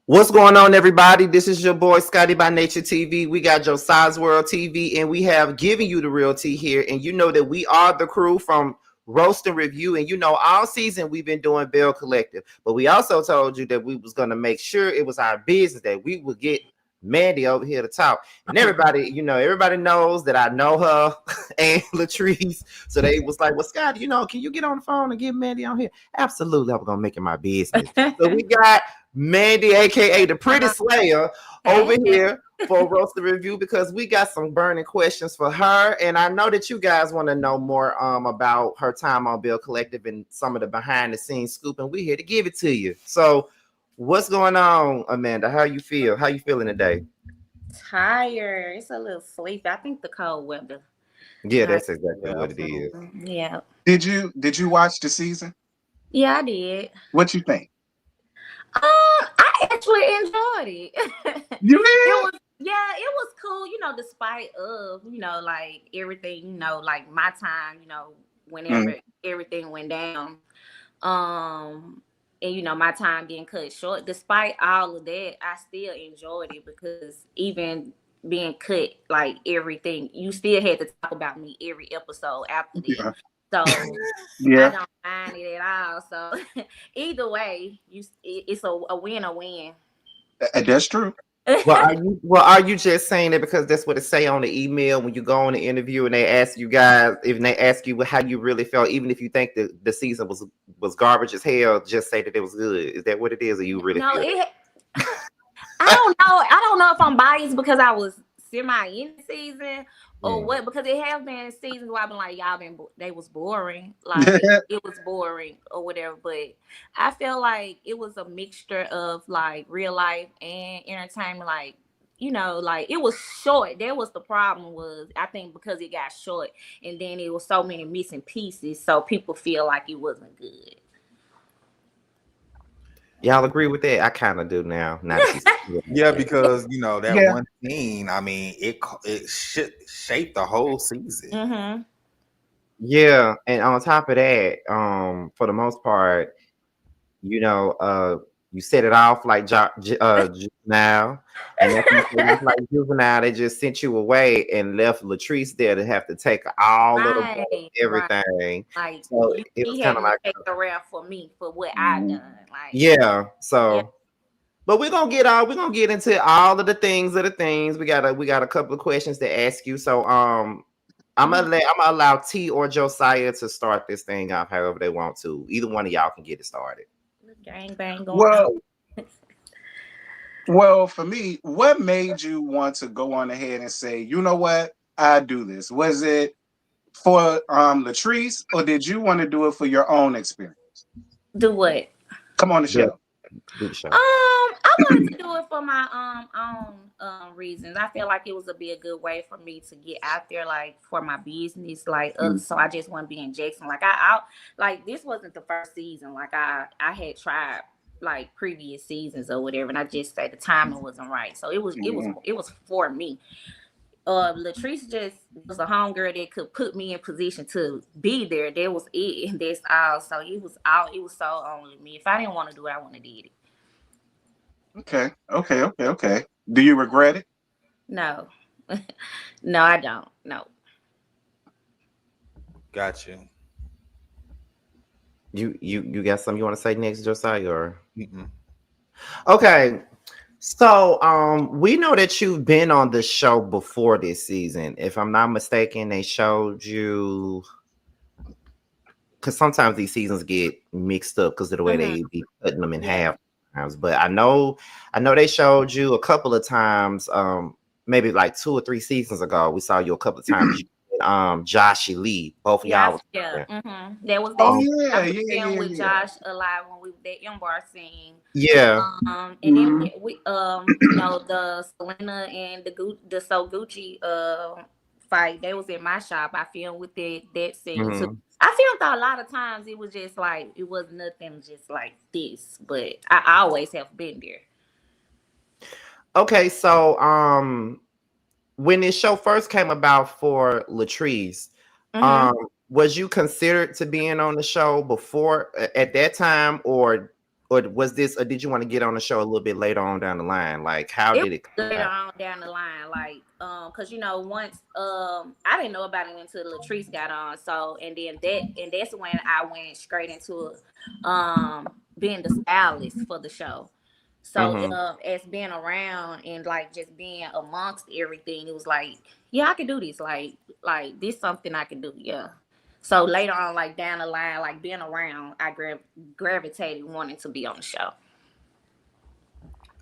What's going on, everybody? This is your boy Scotty by Nature TV. We got Josiah's World TV, and we have given you the real tea here. And you know that we are the crew from Roast and Review. And you know, all season we've been doing Belle Collective, but we also told you that we was gonna make sure it was our business that we would get Mandy over here to talk. And everybody, you know, everybody knows that I know her and Latrice. So they was like, well, Scotty, you know, can you get on the phone and get Mandy on here? Absolutely, I'm gonna make it my business. So we got Mandy, aka the Pretty Slayer, over here for Roasted Review because we got some burning questions for her, and I know that you guys want to know more about her time on Belle Collective and some of the behind the scenes scoop, and we're here to give it to you. So, what's going on, Amanda? How you feel? How you feeling today? Tired. It's a little sleepy. I think the cold weather. Yeah, that's exactly what it is. Yeah. Did you watch the season? Yeah, I did. What you think? I actually enjoyed it. You It did? was it was cool, despite of, like everything, like my time, whenever everything went down. And my time getting cut short. Despite all of that, I still enjoyed it because even being cut, like everything, you still had to talk about me every episode after that. Yeah. So I Yeah. don't mind it at all. So either way, it's a win or win. That's true. Well, are you just saying it because that's what it say on the email when you go on the interview and they ask you guys, if they ask you how you really felt, even if you think that the season was garbage as hell, just say that it was good. Is that what it is, or you really No, feel it? I don't know. I don't know if I'm biased because I was semi in the season or what. Because it have been seasons where I've been like, they was boring. Like it was boring or whatever. But I feel like it was a mixture of like real life and entertainment. Like like it was short. That was the problem. Was I think because it got short and then it was so many missing pieces, so people feel like it wasn't good. Y'all agree with that? I kind of do now. Not that you Yeah, because that Yeah. one scene. I mean, it should shape the whole season. Mm-hmm. Yeah, and on top of that, for the most part, you know, you set it off like Juvenile, and after you set it off like Juvenile, they just sent you away and left Latrice there to have to take all of the Right, right. everything. Like So it was he kind had of to like, take the rap for me for what I done. Like yeah. yeah. So, but we're gonna get into all of the things. We got a couple of questions to ask you. So, I'm gonna allow T or Josiah to start this thing off however they want to. Either one of y'all can get it started. Gang bang going Well, on. well, for me, what made you want to go on ahead and say, you know what, I do this? Was it for Latrice, or did you want to do it for your own experience? Do what? Come on the Do, show. do the show. I wanted to do it for my own reasons. I feel like it was be a good way for me to get out there, like for my business, like so I just want to be in Jackson. Like I like this wasn't the first season. Like I had tried like previous seasons or whatever, and I just said the timing wasn't right. So it was for me. Latrice just was a homegirl that could put me in position to be there. That was it, and that's all. So it was all. It was so only me. If I didn't want to do it, I wouldn't have did it. Okay. Do you regret it? No, no, I don't. No. Got you. You got something you want to say next, Josiah? Or Mm-mm. okay. So we know that you've been on the show before this season. If I'm not mistaken, they showed you because sometimes these seasons get mixed up because of the way Mm-hmm. they be cutting them in Yeah. half times. But I know they showed you a couple of times, maybe like 2 or 3 seasons ago. We saw you a couple of times. Josh Lee, both of y'all Yeah. was Yeah. there. Mm-hmm. That was Oh that. yeah, I was yeah, filmed yeah, with yeah. Josh a lot when we were that young bar scene. Yeah. And then we the Selena and the So Gucci fight. They was in my shop. I filmed with that scene too. Mhm. I filmed a lot of times. It was just like it was nothing just like this, but I always have been there. Okay, so when this show first came about for Latrice, Mm-hmm. um, was you considered to being on the show before at that time, or or was this, or did you want to get on the show a little bit later on down the line? Like, how It did was it come later about? on down the line, like, cause once, I didn't know about it until Latrice got on. So, and that's when I went straight into, being the stylist for the show. So, Mm-hmm. as being around and like just being amongst everything, it was like, yeah, I could do this. Like this something I can do. Yeah. So later on, like down the line, like being around, I gravitated wanting to be on the show.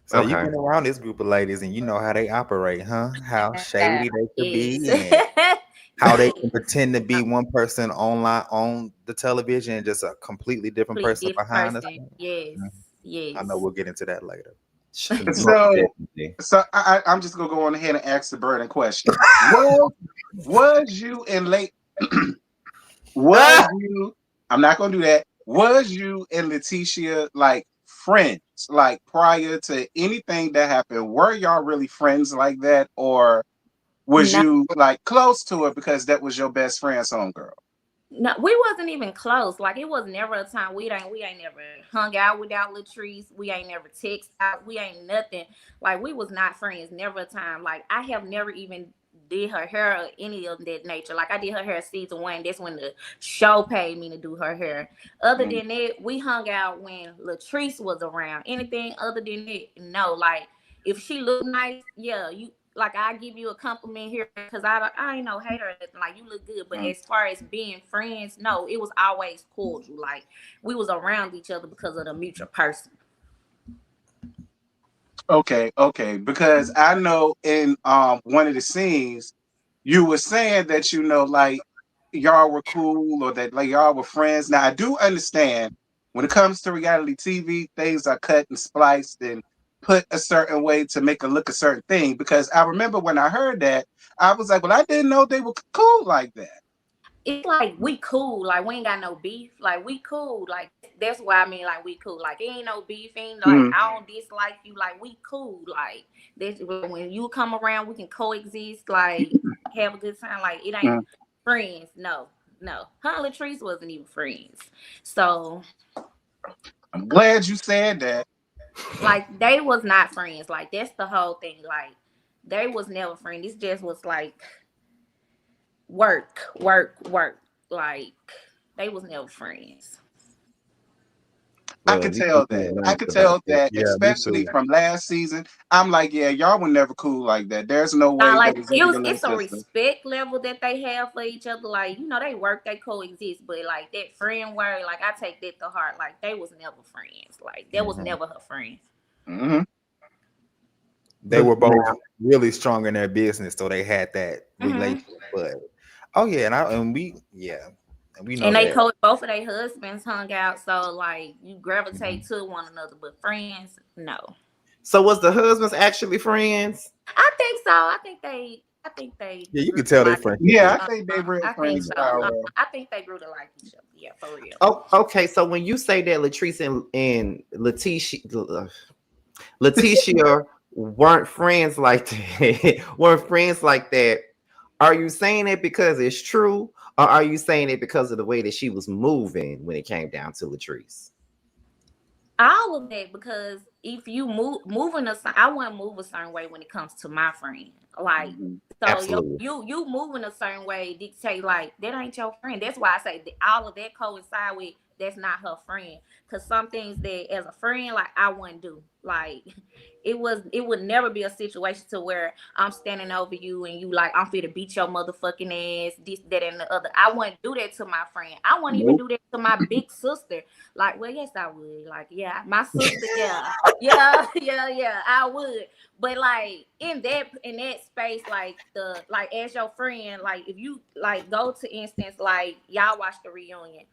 So you've Okay. been around this group of ladies and you know how they operate, huh? How shady they could Yes. be and how they can pretend to be one person online on the television and just a completely different Completely person different behind us. person. Yes. Mhm. I know Yes. we'll get into that later. Most So, definitely. I'm just gonna go on ahead and ask the burning question. Was you in late? Was Ah! you? I'm not gonna do that. Was you and Letitia like friends? Like prior to anything that happened, were y'all really friends like that, or was No, you like close to her because that was your best friend's homegirl? no, we wasn't even close. Like it was never a time we ain't never hung out without Latrice. We ain't never text out. We ain't nothing. Like we was not friends. Never a time. Like I have never even did her hair or any of that nature. Like I did her hair season one. That's when the show paid me to do her hair. Other Mm. than that, we hung out when Latrice was around. Anything other than that, no. Like if she looked nice, yeah, you like I give you a compliment here because I ain't no hater or nothing. Like you look good, but Mm. as far as being friends, no, it was always cordial. Like we was around each other because of the mutual person. Okay, okay. Because I know in one of the scenes you were saying that like y'all were cool or that like y'all were friends. Now I do understand when it comes to reality TV, things are cut and spliced and put a certain way to make it look a certain thing. Because I remember when I heard that, I was like, well, I didn't know they were cool like that. It's like we cool, like we ain't got no beef, like we cool, like that's why I mean like we cool, like it ain't no beef, ain't like Mm, I don't dislike you, like we cool, like this when you come around we can coexist, like have a good time, like it ain't mm. friends, no, no. Her and Latrice wasn't even friends, so I'm glad you said that. like they was not friends, like that's the whole thing, like they was never friends. This just was like work, like they was never friends. I Well, could we tell can that. I learn could about tell that. that, Yeah, me especially too. from last season. I'm like, yeah, y'all were never cool like that. There's no Not way like that was it even was. your little It's a sister. respect level that they have for each other. Like they work, they coexist. But like that friend word, like I take that to heart. Like they was never friends. Like that was Mhm. never her friend. Hmm. They But were both now, really strong in their business, so they had that Hmm. relation. But oh yeah, and we yeah, and we know And they that. both of their husbands hung out. So like you gravitate Mhm. to one another. But friends, no. so was the husbands actually friends? I think so. I think they Yeah, you grew could to tell their like. friendship Yeah, is I think they real I think friends so. IRL. I think they grew to like each other. Yeah, for real. Oh, okay. So when you say that Latrice and Letitia weren't friends like that, weren't friends like that, are you saying it because it's true, or are you saying it because of the way that she was moving when it came down to Latrice? All of that because if you moving I want to move a certain way when it comes to my friend. Like Mhm. so Absolutely. you moving a certain way dictate like that ain't your friend. That's why I say that all of that coincide with that's not her friend. Cause some things that as a friend like I wouldn't do. Like it would never be a situation to where I'm standing over you and you like I'm fit to beat your motherfucking ass, this, that, and the other. I wouldn't do that to my friend. I wouldn't even Nope. do that to my big sister. Like, well, yes, I would. Like, yeah, my sister, yeah, yeah, I would. But like in that space, like as your friend, like if you like go to instance, like y'all watch the reunion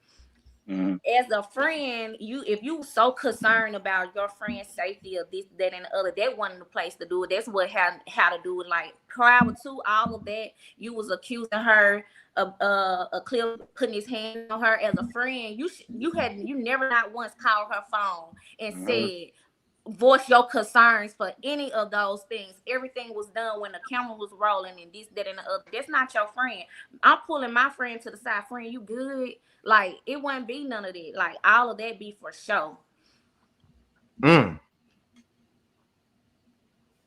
Mhm. as a friend, you if you so concerned about your friend's safety or this, that, and the other, that wasn't the place to do it. That's what how to do it. Like prior to all of that, you was accusing her of a Cliff putting his hand on her as a friend. You never not once called her phone and Mhm. said voice your concerns for any of those things. Everything was done when the camera was rolling and this, that, and the other. That's not your friend. I'm pulling my friend to the side. Friend, you good? Like it wouldn't be none of that. Like all of that be for show. Mm.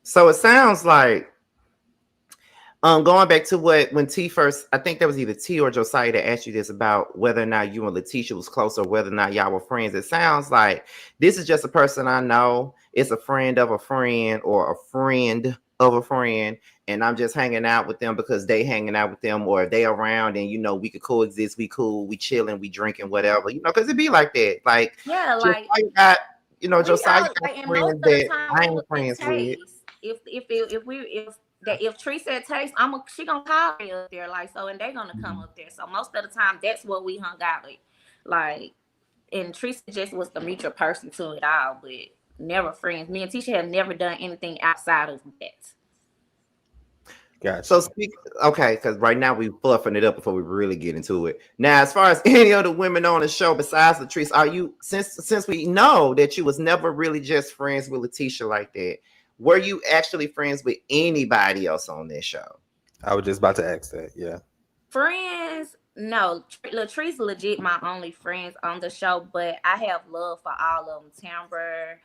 So it sounds like going back to what when T first, I think that was either T or Josiah that asked you this about whether or not you and Letitia was close or whether or not y'all were friends. It sounds like this is just a person I know. It's a friend of a friend or a friend of a friend, and I'm just hanging out with them because they hanging out with them, or if they around and we could coexist, we cool, we chilling, we drinking, whatever, because it be like that. Like Yeah, like Josiah got, we Josiah all got like, and most friends of the that time I it was ain't in friends with. taste. If Tree said taste, she gonna call me up there, like, so, and they gonna come up there. So most of the time that's what we hung out with, like, and Teresa just was the mutual person to it all, but never friends. Me and Tisha have never done anything outside of that. Gotcha. So okay, because right now we fluffing it up before we really get into it. Now, as far as any other women on the show besides Latrice, are you since we know that you was never really just friends with Letitia like that, were you actually friends with anybody else on this show? I was just about to ask that. Yeah. Friends, no. Latrice legit my only friends on the show, but I have love for all of them. Timber,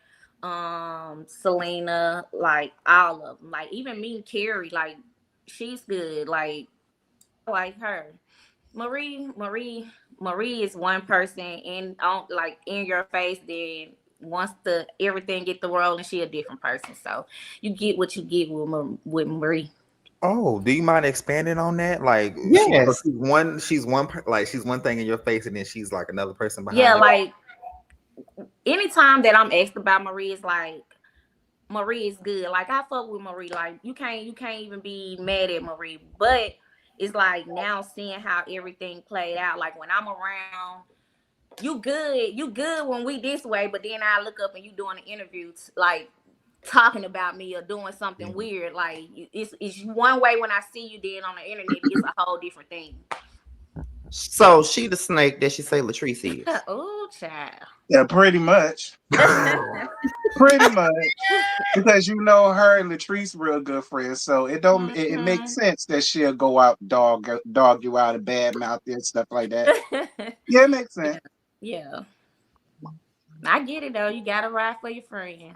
Selena, like all of them. Like even me and Carrie, like she's good. Like her. Marie is one person in your face. Then once everything get the rolling, she a different person. So you get what you get with Marie. Oh, do you mind expanding on that? Like, Yes. she's one thing in your face, and then she's like another person Yeah, behind it. like anytime that I'm asked about Marie, is like Marie is good. Like I fuck with Marie. Like you can't even be mad at Marie. But it's like now seeing how everything played out. Like when I'm around, you good when we this way, but then I look up and you doing an interview like talking about me or doing something weird. Like it's one way when I see you, then on the internet it's a whole different thing. So she the snake that she say Latrice is. Oh, child. Yeah, pretty much. Pretty much. Because her and Latrice real good friends, so it makes sense that she'll go out dog you out and bad mouth and stuff like that. Yeah, it makes sense. Yeah. I get it though. You gotta ride for your friend.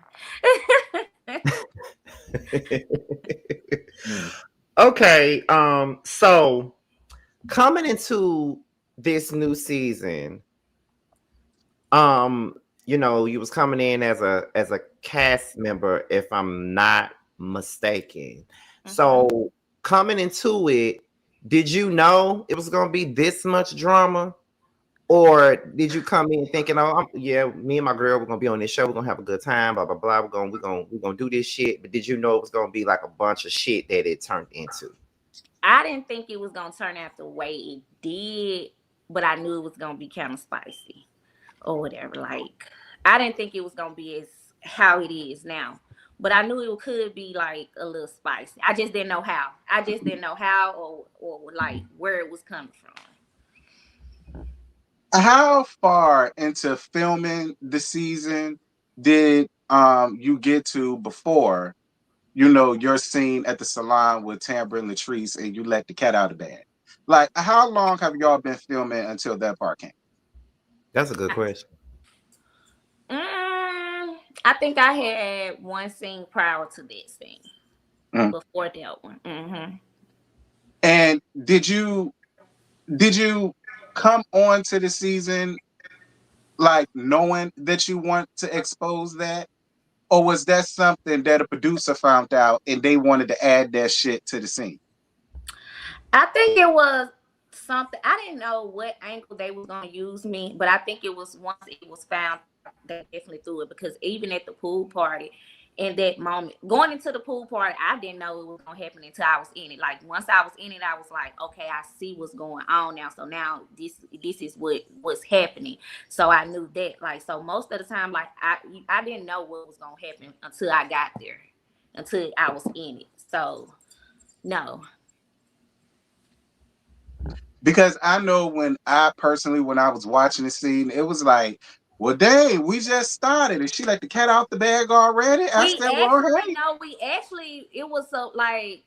Okay. So coming into this new season, you was coming in as a cast member, if I'm not mistaken. Mm-hmm. So coming into it, did you know it was gonna be this much drama? Or did you come in thinking, oh, yeah, me and my girl, we're gonna be on this show, we're gonna have a good time, blah blah blah, we're gonna do this shit? But did you know it was gonna be like a bunch of shit that it turned into? I didn't think it was gonna turn out the way it did, but I knew it was gonna be kind of spicy or whatever. Like I didn't think it was gonna be as how it is now, but I knew it could be like a little spicy. I just didn't know how. Or like where it was coming from. How far into filming the season did you get to before your scene at the salon with Tambra and Latrice and you let the cat out of bed? Like, how long have y'all been filming until that part came? That's a good question. I think I had one scene prior to that scene. Before that one. Mm-hmm. And did you come on to the season like knowing that you want to expose that? Or was that something that a producer found out and they wanted to add that shit to the scene? I think it was something. I didn't know what angle they were going to use me, but I think it was once it was found, they definitely threw it, because even at the pool party, in that moment, going into the pool party, I didn't know it was going to happen until I was in it. Like once I was in it, I was like, okay, I see what's going on now. So now this is what's happening. So I knew that. Like, so most of the time, like I didn't know what was going to happen until I got there, until I was in it. So no. Because I know when I was watching the scene, it was like, well, dang, we just started. And she let the cat out the bag already? It was so like,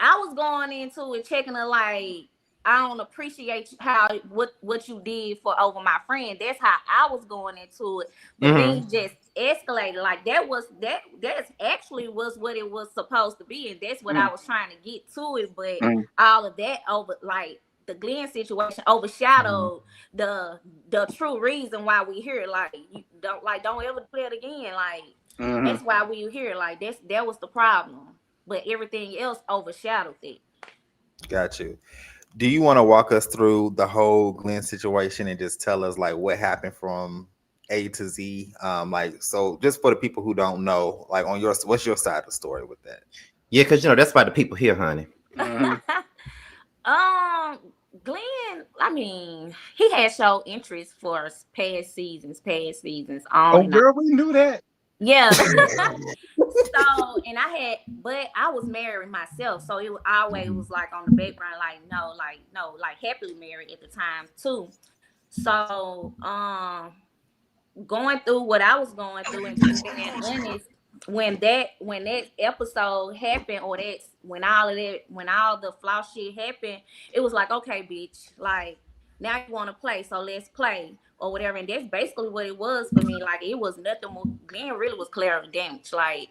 I was going into it checking her like, I don't appreciate how what you did for over my friend. That's how I was going into it. But Mm-hmm. things just escalated. Like that's actually was what it was supposed to be, and that's what Mm, I was trying to get to it. But mm. all of that over like the Glenn situation overshadowed the true reason why we here. Like you don't ever do that again. Like Mhm. that's why we here. Like that was the problem. But everything else overshadowed it. Got you. Do you want to walk us through the whole Glenn situation and just tell us like what happened from A to Z? Like so, just for the people who don't know, like on your what's your side of the story with that? Yeah, because that's why the people here, honey. Mhm. Um, Glenn, I mean, he had show interest for past seasons, on Oh, and on. girl, we knew that. Yeah. So, and but I was married myself, so it always was like on the background, like no, no, like happily married at the time too. So, going through what I was going through and just being honest, when that episode happened, or that's when all the flaw shit happened, it was like, okay, bitch, like now you want to play, so let's play or whatever. And that's basically what it was for me. Like it was nothing more. Glenn really was collateral damage. Like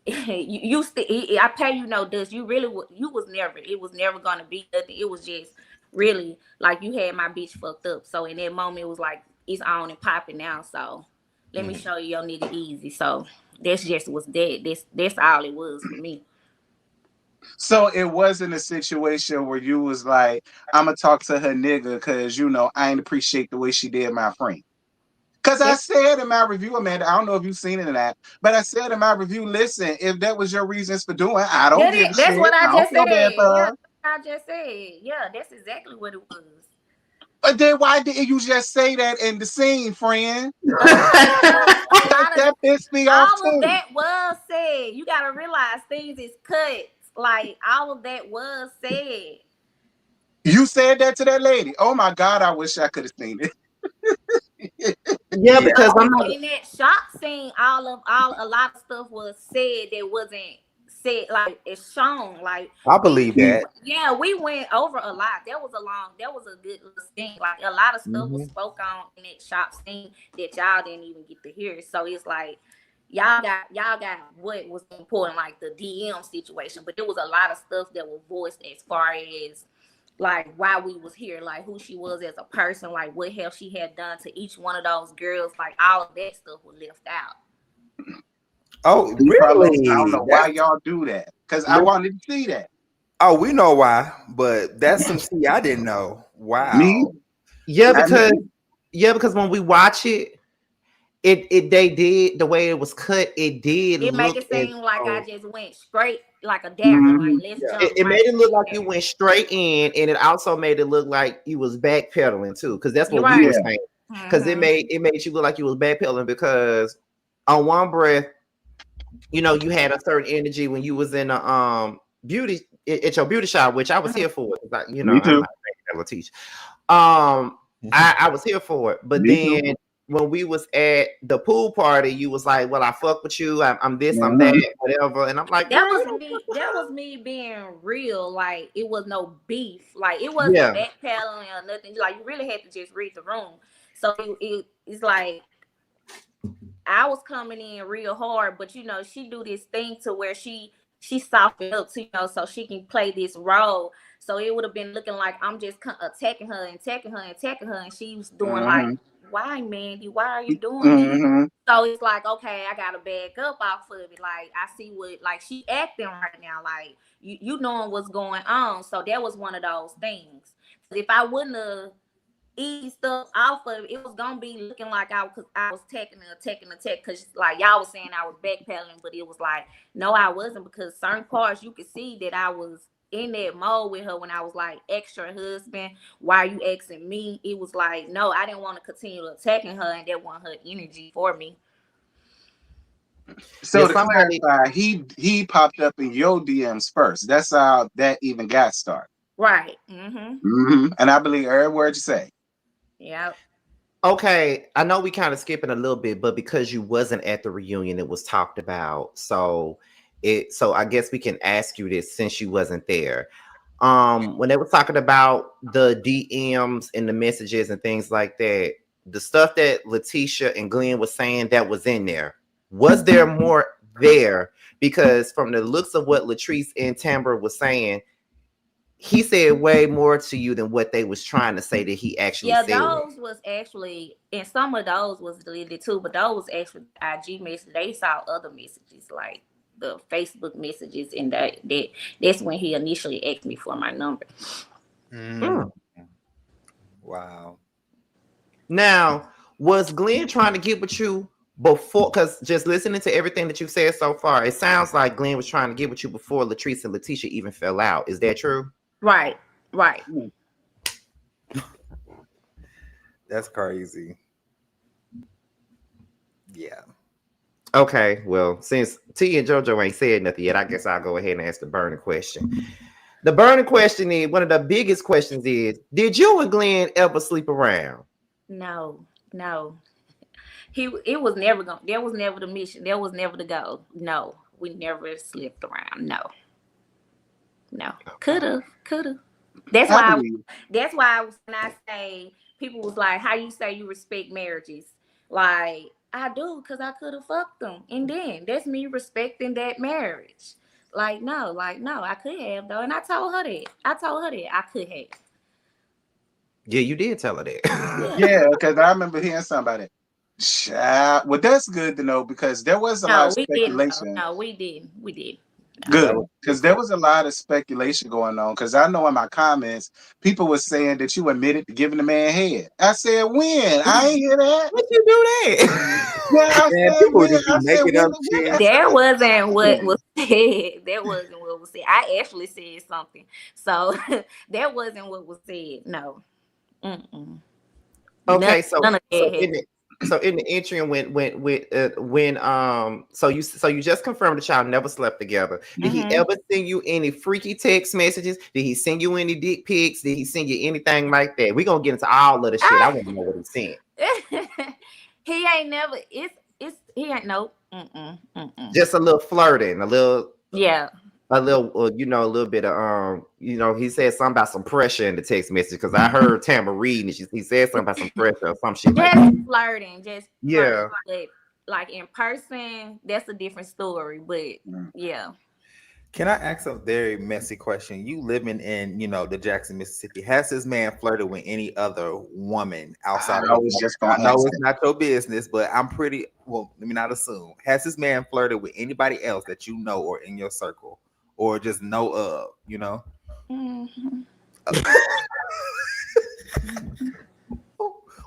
I pay you no dust. You really you was never. It was never gonna be nothing. It was just really like you had my bitch fucked up. So in that moment, it was like it's on and popping now. So let me show you your nigga easy. So that's just was that. That's all it was for me. So it wasn't a situation where you was like, I'm gonna talk to her nigga because I ain't appreciate the way she did my friend. Because I That's said in my review, Amanda, I don't know if you've seen it or not, but I said in my review, listen, if that was your reasons for doing, I don't give a that's shit. what I I don't just feel bad said. for Yeah, her. I just said. Yeah, that's exactly what it was. But then why didn't you just say that in the scene, friend? A lot of a That, lot of that pissed me off all of too. that was said. You gotta realize things is cut. Like all of that was said. You said that to that lady. Oh my God, I wish I could have seen it. Yeah, because I'm not. In that shop scene, all a lot of stuff was said that wasn't said. Like it's shown. Like I believe that. yeah, we went over a lot. That was a good little scene. Like a lot of stuff was Mhm. spoke on in that shop scene that y'all didn't even get to hear. So it's like y'all got what was important, like the DM situation, but there was a lot of stuff that was voiced as far as like why we was here, like who she was as a person, like what help she had done to each one of those girls, like all of that stuff was left out. Oh, Carlos, I don't really? know why y'all do that. Because I wanted to see that. Oh, we know why, but that's some tea I didn't know. Me? Wow. Yeah, I because mean, when we watch it, it they did the way it was cut. It did It make look it as seem like I though just went straight like a dagger, like mhm. let's Yeah. jump it right made it look like you there. went straight in, and it also made it look like you was backpedaling too, because that's You're what we right. were Yeah. saying. Because Mm-hmm. it made you look like you was backpedaling because on one breath, you had a certain energy when you was in a beauty at your beauty shop, which I was here for. Like, Me I'm too. not saying that teach. I was here for it, but Me too. then when we was at the pool party, you was like, "Well, I fuck with you. I'm this, I'm that, Mhm. whatever." And I'm like, That "Girl, was me. That was me being real. Like it was no beef. Like it wasn't yeah, backpedaling or nothing. Like you really had to just read the room. So it's like I was coming in real hard, but she do this thing to where she softened up to so she can play this role. So it would have been looking like I'm just attacking her and attacking her and attacking her, and she was doing like, Mhm. "Why, Mandy? Why are you doing this?" Mhm. So it's like, okay, I gotta back up off of it. Like I see what like she acting right now. Like you knowing what's going on. So that was one of those things. If I wouldn't have eat stuff off of it, it was gonna be looking like I was taking because like y'all was saying I was backpedaling, but it was like no, I wasn't, because certain parts you could see that I was in that mode with her when I was like extra husband. Why are you asking me? It was like no, I didn't want to continue attacking her, and that wasn't her energy for me. yeah." So to Somebody, clarify, he popped up in your DMs first. That's how that even got started. Right. Mm-hmm. And I believe every word you say. Yeah. okay, I know we kind of skipping a little bit, but because you wasn't at the reunion, it was talked about. So I guess we can ask you this since you wasn't there. when they were talking about the DMs and the messages and things like that, the stuff that Letitia and Glenn was saying that was in there, was there more there? Because from the looks of what Latrice and Tambra was saying, he said way more to you than what they was trying to say that he actually Yeah, said. those was actually, and some of those was deleted too, but those was actually IG messages. They saw other messages like the Facebook messages, and that's when he initially asked me for my number. Mm. Wow. Now, was Glenn trying to get with you before? Because just listening to everything that you've said so far, it sounds like Glenn was trying to get with you before Latrice and Letitia even fell out. Is that true? Right. That's crazy. Yeah. Okay, well, since T and JoJo ain't said nothing yet, I guess I'll go ahead and ask the burning question. The burning question is, one of the biggest questions is, did you and Glenn ever sleep around? No. It was never going. That was never the mission. That was never the goal. No, we never slept around. No. Coulda. That's I why. believe. When I say people was like, "How you say you respect marriages?" Like I do, cause I could have fucked them, and then that's me respecting that marriage. No, I could have though, and I told her that. I could have. Yeah, you did tell her that. Yeah, because I remember hearing somebody. Child. Well, that's good to know because there was a lot of No, we didn't. speculation. No, we didn't. We did. Good, because there was a lot of speculation going on. Because I know in my comments, people were saying that you admitted to giving the man head. I said, when? I ain't hear that. What you do that? Yeah, I Man, said, people when? just be I said, making when? up shit. That wasn't what was said. That wasn't what was said. I actually said something. So that wasn't what was said. No. Mm-mm. Okay, None of that happened. so in the interim, so you just confirmed that y'all never slept together. Did he ever send you any freaky text messages? Did he send you any dick pics? Did he send you anything like that? We're gonna get into all of the shit. I want to know what he sent. He ain't never. He ain't no. Just a little flirting, a little. Yeah. A little, a little bit of, he said something about some pressure in the text message because I heard Tamara reading it. He said something about some pressure or some shit like that. Flirting, Yeah. But like in person, that's a different story. But yeah. Can I ask a very messy question? You living in, the Jackson, Mississippi. Has this man flirted with any other woman outside I of was just I going to know ask it's not your business, but I'm pretty, well, let me not assume. Has this man flirted with anybody else that you know or in your circle or just know of, Mm-hmm.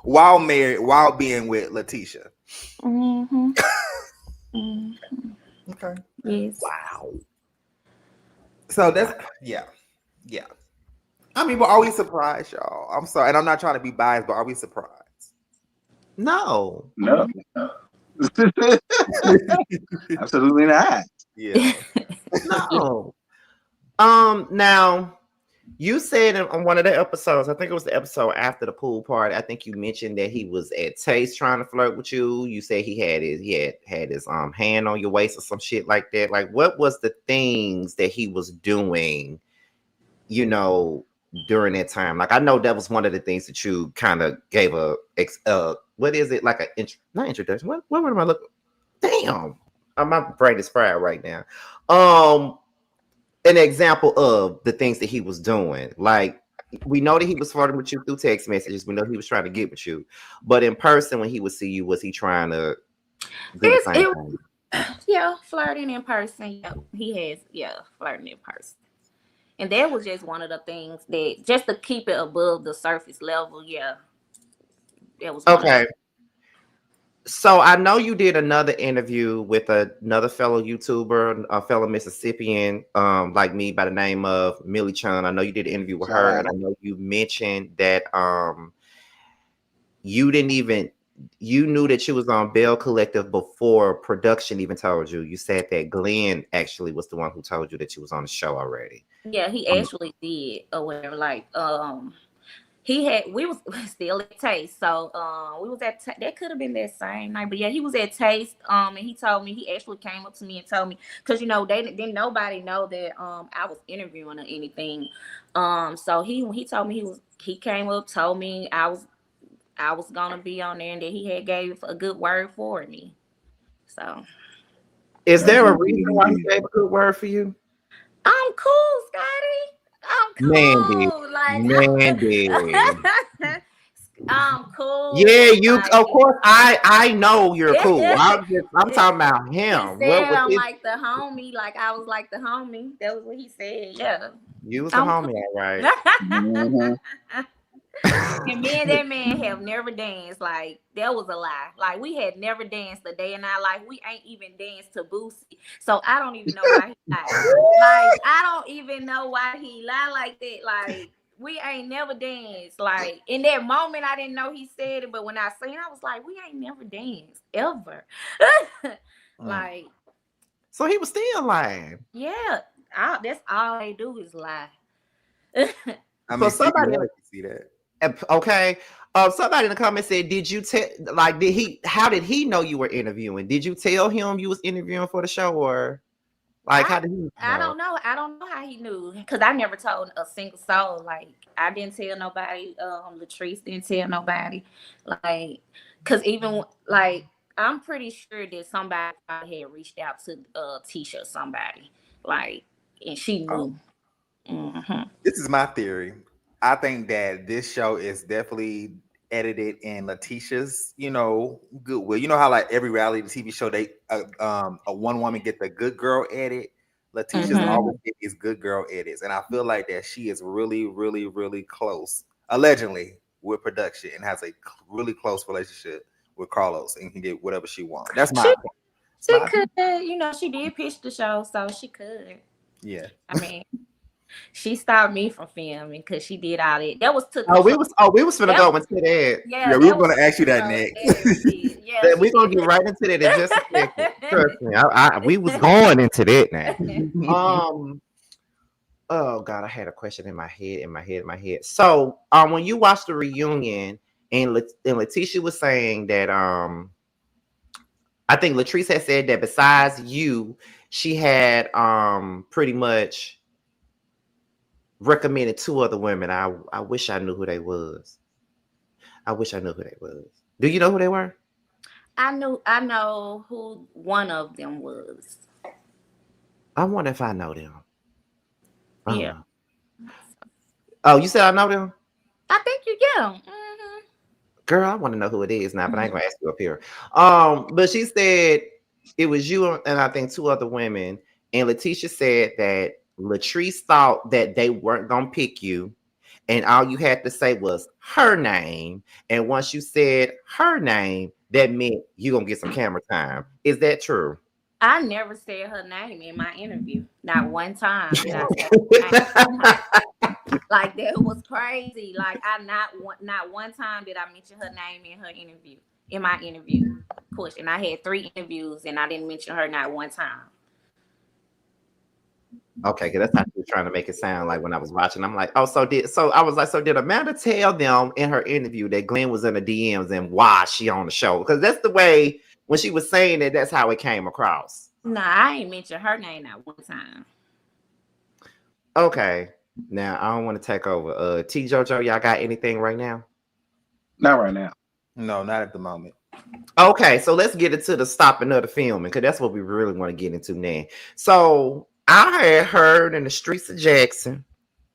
While married, while being with Letitia. Mm-hmm. Okay. Yes. Wow. So that's yeah. I mean, but are we surprised, y'all? I'm sorry, and I'm not trying to be biased, but are we surprised? No. No. Absolutely not. Yeah. No. Now you said on one of the episodes, I think it was the episode after the pool party, I think you mentioned that he was at Taste trying to flirt with you. You said he had his hand on your waist or some shit like that. Like, what was the things that he was doing, during that time? Like, I know that was one of the things that you kind of gave what is it, like not introduction? What am I looking? Damn, my brain is fried right now. An example of the things that he was doing. Like, we know that he was flirting with you through text messages. We know he was trying to get with you, but in person, when he would see you, was he trying to do the same thing? Yeah, flirting in person. Yeah, he has. Yeah, flirting in person. And that was just one of the things that, just to keep it above the surface level. Yeah, that was okay. So I know you did another interview with another fellow YouTuber, a fellow Mississippian, like me, by the name of Millie Chun. I know you did an interview with her, and I know you mentioned that you knew that you was on Belle Collective before production even told you. You said that Glenn actually was the one who told you that you was on the show already. Yeah, he actually did, or whatever. Like, we was still at Taste, so we was at that could have been that same night, but yeah, he was at Taste, and he told me, he actually came up to me and told me, because they didn't nobody know that I was interviewing or anything, so he told me he came up, told me I was gonna be on there, and that he had gave a good word for me, so Is That's there a what reason we why he need. gave a good word for you? I'm cool, Scotty. I'm Mandy, cool. Like Mandy. I'm Yeah, cool. you. Like Of course, I know you're cool. I'm talking about he him. What said was I'm his? like the homie. Like I was like the homie. That was what he said. Yeah. You was the I'm homie, all right. Mhm. And me and that man have never danced. Like that was a lie. Like we had never danced a day in our life. We ain't even danced to Boosie. So I don't even know why he lied. Like I don't even know why he lied like that. Like we ain't never danced. Like in that moment, I didn't know he said it, but when I seen, I was like, we ain't never danced ever. Mm. Like So he was still lying. yeah, that's all they do is lie. I So mean, see, somebody, you see that. okay, somebody in the comments said, "Did you tell? Like, did he? How did he know you were interviewing? Did you tell him you was interviewing for the show, or like, I how did he I know?" don't know. I don't know how he knew because I never told a single soul. Like I didn't tell nobody. Latrice didn't tell nobody. Like, cause even like I'm pretty sure that somebody probably had reached out to Tisha or somebody. Like, and she Oh, knew. Hmm. this is my theory. I think that this show is definitely edited in Letitia's, goodwill. You know how like every reality TV show they a one woman get the good girl edit. Letitia's Hmm. always get these good girl edits, and I feel like that she is really, really, really close, allegedly, with production and has a really close relationship with Carlos and can get whatever she wants. That's my She opinion. It's she my could. opinion. She did pitch the show, so she could. Yeah. I mean, she stopped me from filming because she did all that. That was to Oh, we control. was oh we was finna That go into that. Yeah, Yeah, we were that was gonna to ask you that control the next. narrative. Yeah, That she we gonna did. get right into that in just a second. Trust me, we was going into that now. Um. Oh God, I had a question in my head, So, when you watched the reunion, and Letitia was saying that, I think Latrice had said that besides you, she had pretty much recommended two other women. I wish I knew who they was. I wish I knew who they was. Do you know who they were? I know who one of them was. I wonder if I know them. I don't Yeah, know. Oh, you said I know them? I think you get them. Hmm. Girl, I want to know who it is now, but I ain't gonna ask you up here. But she said it was you and I think two other women, and Letitia said that Latrice thought that they weren't gonna pick you, and all you had to say was her name. And once you said her name, that meant you gonna get some camera time. Is that true? I never said her name in my interview. Not one time did I say her name. Like that was crazy. Like not one time did I mention her name in her interview. In my interview, question. I had 3 interviews and I didn't mention her not one time. Okay, because that's how she was trying to make it sound like when I was watching. I'm like, oh, so I was like, so did Amanda tell them in her interview that Glenn was in the DMs and why she on the show? Because that's the way when she was saying it, that's how it came across. Nah, I ain't mention her name not one time. Okay. Now I don't want to take over. T Jojo, y'all got anything right now? Not right now. No, not at the moment. Okay, so let's get into the stopping of the filming because that's what we really want to get into now. So I had heard in the streets of Jackson,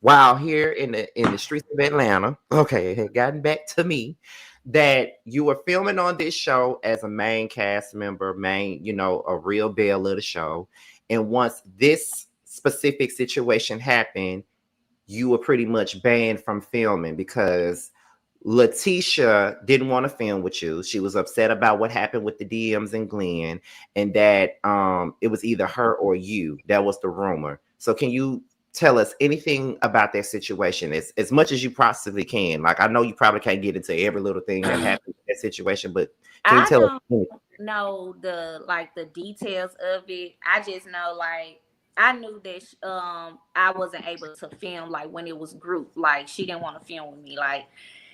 while here in the streets of Atlanta, okay, it had gotten back to me that you were filming on this show as a main cast member, a real Belle of the show. And once this specific situation happened, you were pretty much banned from filming because Letitia didn't want to film with you. She was upset about what happened with the DMs and Glenn, and that it was either her or you. That was the rumor. So can you tell us anything about that situation as much as you possibly can? Like I know you probably can't get into every little thing that happened in that situation, but can you I tell us don't anything? know the details of it. I just know I knew that I wasn't able to film like when it was group. Like she didn't want to film with me. Like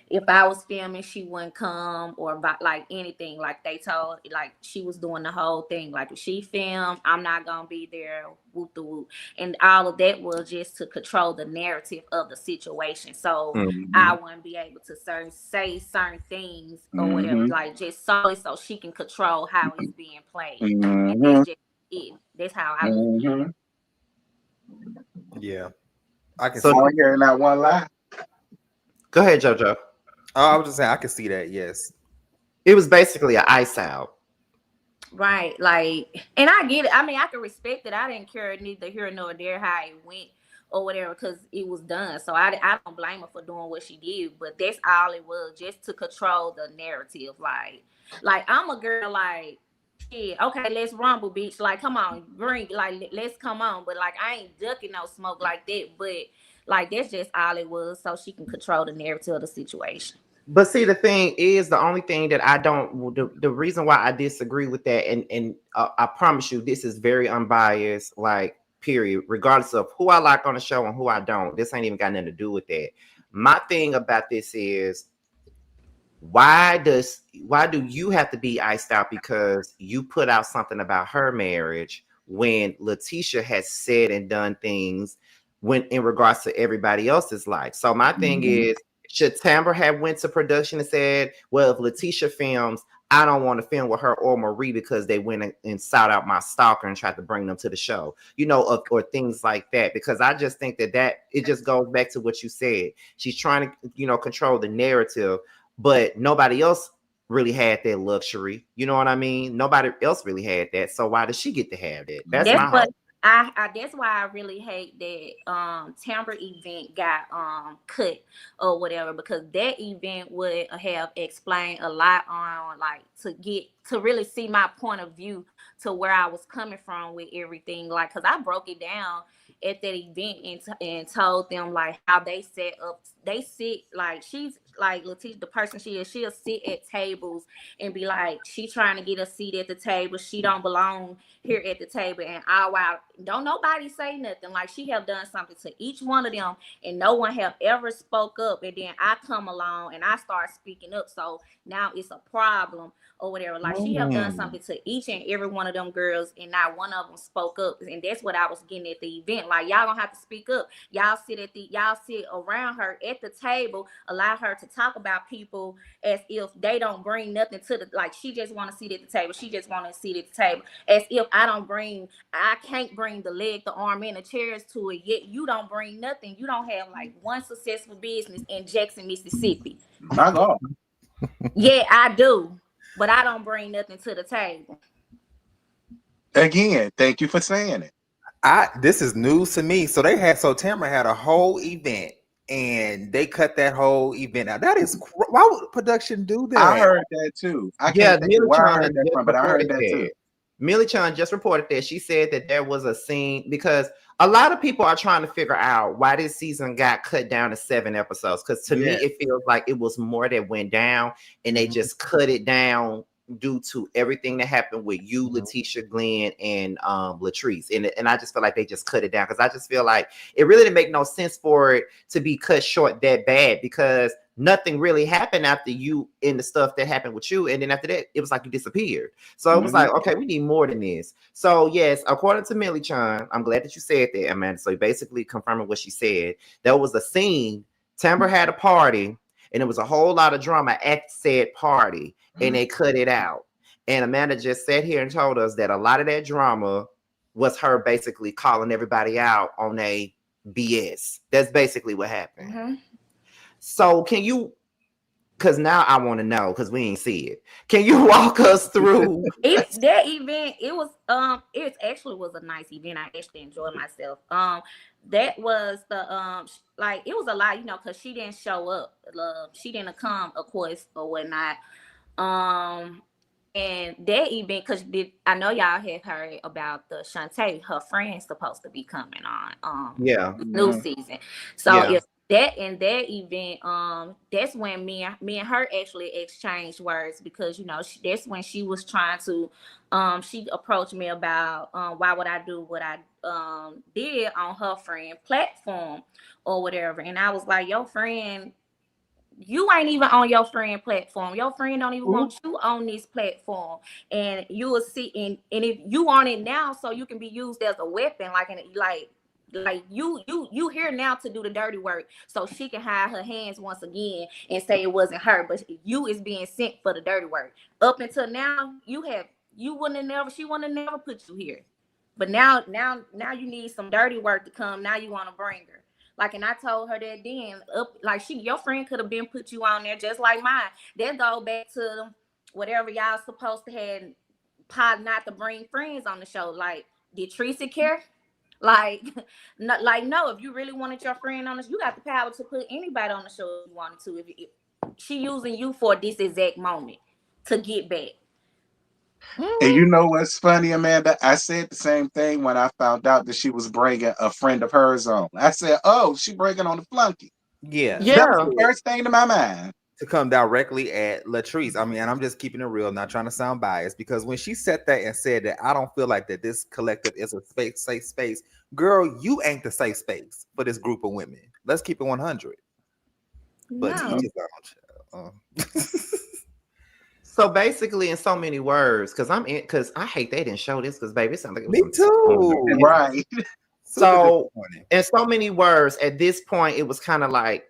if I was filming, she wouldn't come or about like anything. Like they told, like she was doing the whole thing. Like if she filmed, I'm not gonna be there. Whoop the whoop, and all of that was just to control the narrative of the situation. So I wouldn't be able to say certain things or whatever, like just solely so she can control how it's being played. And that's just it. That's how I look at it. Yeah, I can. So see. I don't hear not one lie. go ahead, JoJo. Oh, I was just saying I can see that. Yes. It was basically an ice out. Right, like, and I get it. I mean, I can respect it. I didn't care neither here nor there how it went or whatever because it was done. So I don't blame her for doing what she did. But that's all it was, just to control the narrative. Like I'm a girl. Like, yeah, okay, let's rumble, bitch. Like, come on, bring, like, let's come on. But like, I ain't ducking no smoke like that. But like, that's just all it was, so she can control the narrative of the situation. But see, the thing is, the only thing that I don't, the reason why I disagree with that, and I promise you, this is very unbiased, like, period, regardless of who I like on the show and who I don't. This ain't even got nothing to do with that. My thing about this is, why do you have to be iced out because you put out something about her marriage when Letitia has said and done things when in regards to everybody else's life? So my thing is, should Tamber have went to production and said, well, if Letitia films, I don't want to film with her or Marie because they went and sought out my stalker and tried to bring them to the show, or things like that. Because I just think that it just goes back to what you said. She's trying to, control the narrative, but nobody else really had that luxury. You know what I mean? Nobody else really had that. So why does she get to have that? That's That's my what hope. that's why I really hate that Timber event got cut or whatever, because that event would have explained a lot on, like, to really see my point of view to where I was coming from with everything, like, because I broke it down at that event and told them like how they set up, they sit, like, she's like Letitia, the person she is, she'll sit at tables and be like, she trying to get a seat at the table, she don't belong here at the table, and all while don't nobody say nothing. Like, she have done something to each one of them and no one have ever spoke up, and then I come along and I start speaking up, so now it's a problem or whatever. Like, she have done something to each and every one of them girls and not one of them spoke up, and that's what I was getting at the event. Like, y'all don't have to speak up. Y'all sit around her at the table, allow her to talk about people as if they don't bring nothing to the, like, she just want to sit at the table, she just want to sit at the table, as if I can't bring the leg, the arm, and the chairs to it, yet you don't bring nothing. You don't have like one successful business in Jackson, Mississippi. My God. Yeah, I do, but I don't bring nothing to the table. Again, thank you for saying it. This is news to me. So Tamara had a whole event and they cut that whole event out. That is, why would production do that? I heard that too. I can't think of where I heard that from, but I heard that too. Millie Chan just reported that. She said that there was a scene, because a lot of people are trying to figure out why this season got cut down to 7 episodes. Because to me, it feels like it was more that went down and they just cut it down due to everything that happened with you, Letitia, Glenn, and Latrice. And I just feel like they just cut it down, because I just feel like it really didn't make no sense for it to be cut short that bad, because nothing really happened after you in the stuff that happened with you. And then after that, it was like you disappeared. So it was like, okay, we need more than this. So yes, according to Millie Chan, I'm glad that you said that, Amanda. So basically confirming what she said, there was a scene, Tamber had a party, and it was a whole lot of drama at said party, and they cut it out. And Amanda just sat here and told us that a lot of that drama was her basically calling everybody out on a BS. That's basically what happened. So can you, because now I want to know, because we ain't see it. Can you walk us through that event? It actually was a nice event. I actually enjoyed myself. That was the like, it was a lot, because she didn't show up. She didn't come, of course, or whatnot. And that event, because I know y'all have heard about the Shantae, her friend's supposed to be coming on new season. So if that event, that's when me and her actually exchanged words, because that's when she was trying to, she approached me about, why would I do what I did on her friend platform or whatever, and I was like, your friend, you ain't even on your friend platform. Your friend don't even want you on this platform, and you will see. And if you on it now, so you can be used as a weapon, like you here now to do the dirty work, so she can hide her hands once again and say it wasn't her, but you is being sent for the dirty work. Up until now, you wouldn't have never, she wouldn't have never put you here, but now you need some dirty work to come. Now you want to bring her. Like, and I told her that then, your friend could have been put you on there just like mine. That go back to whatever y'all supposed to have pod not to bring friends on the show. Like, did Teresa care? Like, no. If you really wanted your friend on this, you got the power to put anybody on the show if you wanted to. If she using you for this exact moment to get back. And you know what's funny, Amanda? I said the same thing when I found out that she was bringing a friend of hers on. I said, "Oh, she bringing on the flunky." Yeah. That was Yeah. the first thing to my mind. To come directly at Latrice. I mean, and I'm just keeping it real, not trying to sound biased, because when she said that and said that, I don't feel like that this collective is a safe space. Girl, you ain't the safe space for this group of women. Let's keep it 100. But No. So basically, in so many words, because I hate they didn't show this, because baby, it sounds like it was Me too. Right. So in so many words, at this point, it was kind of like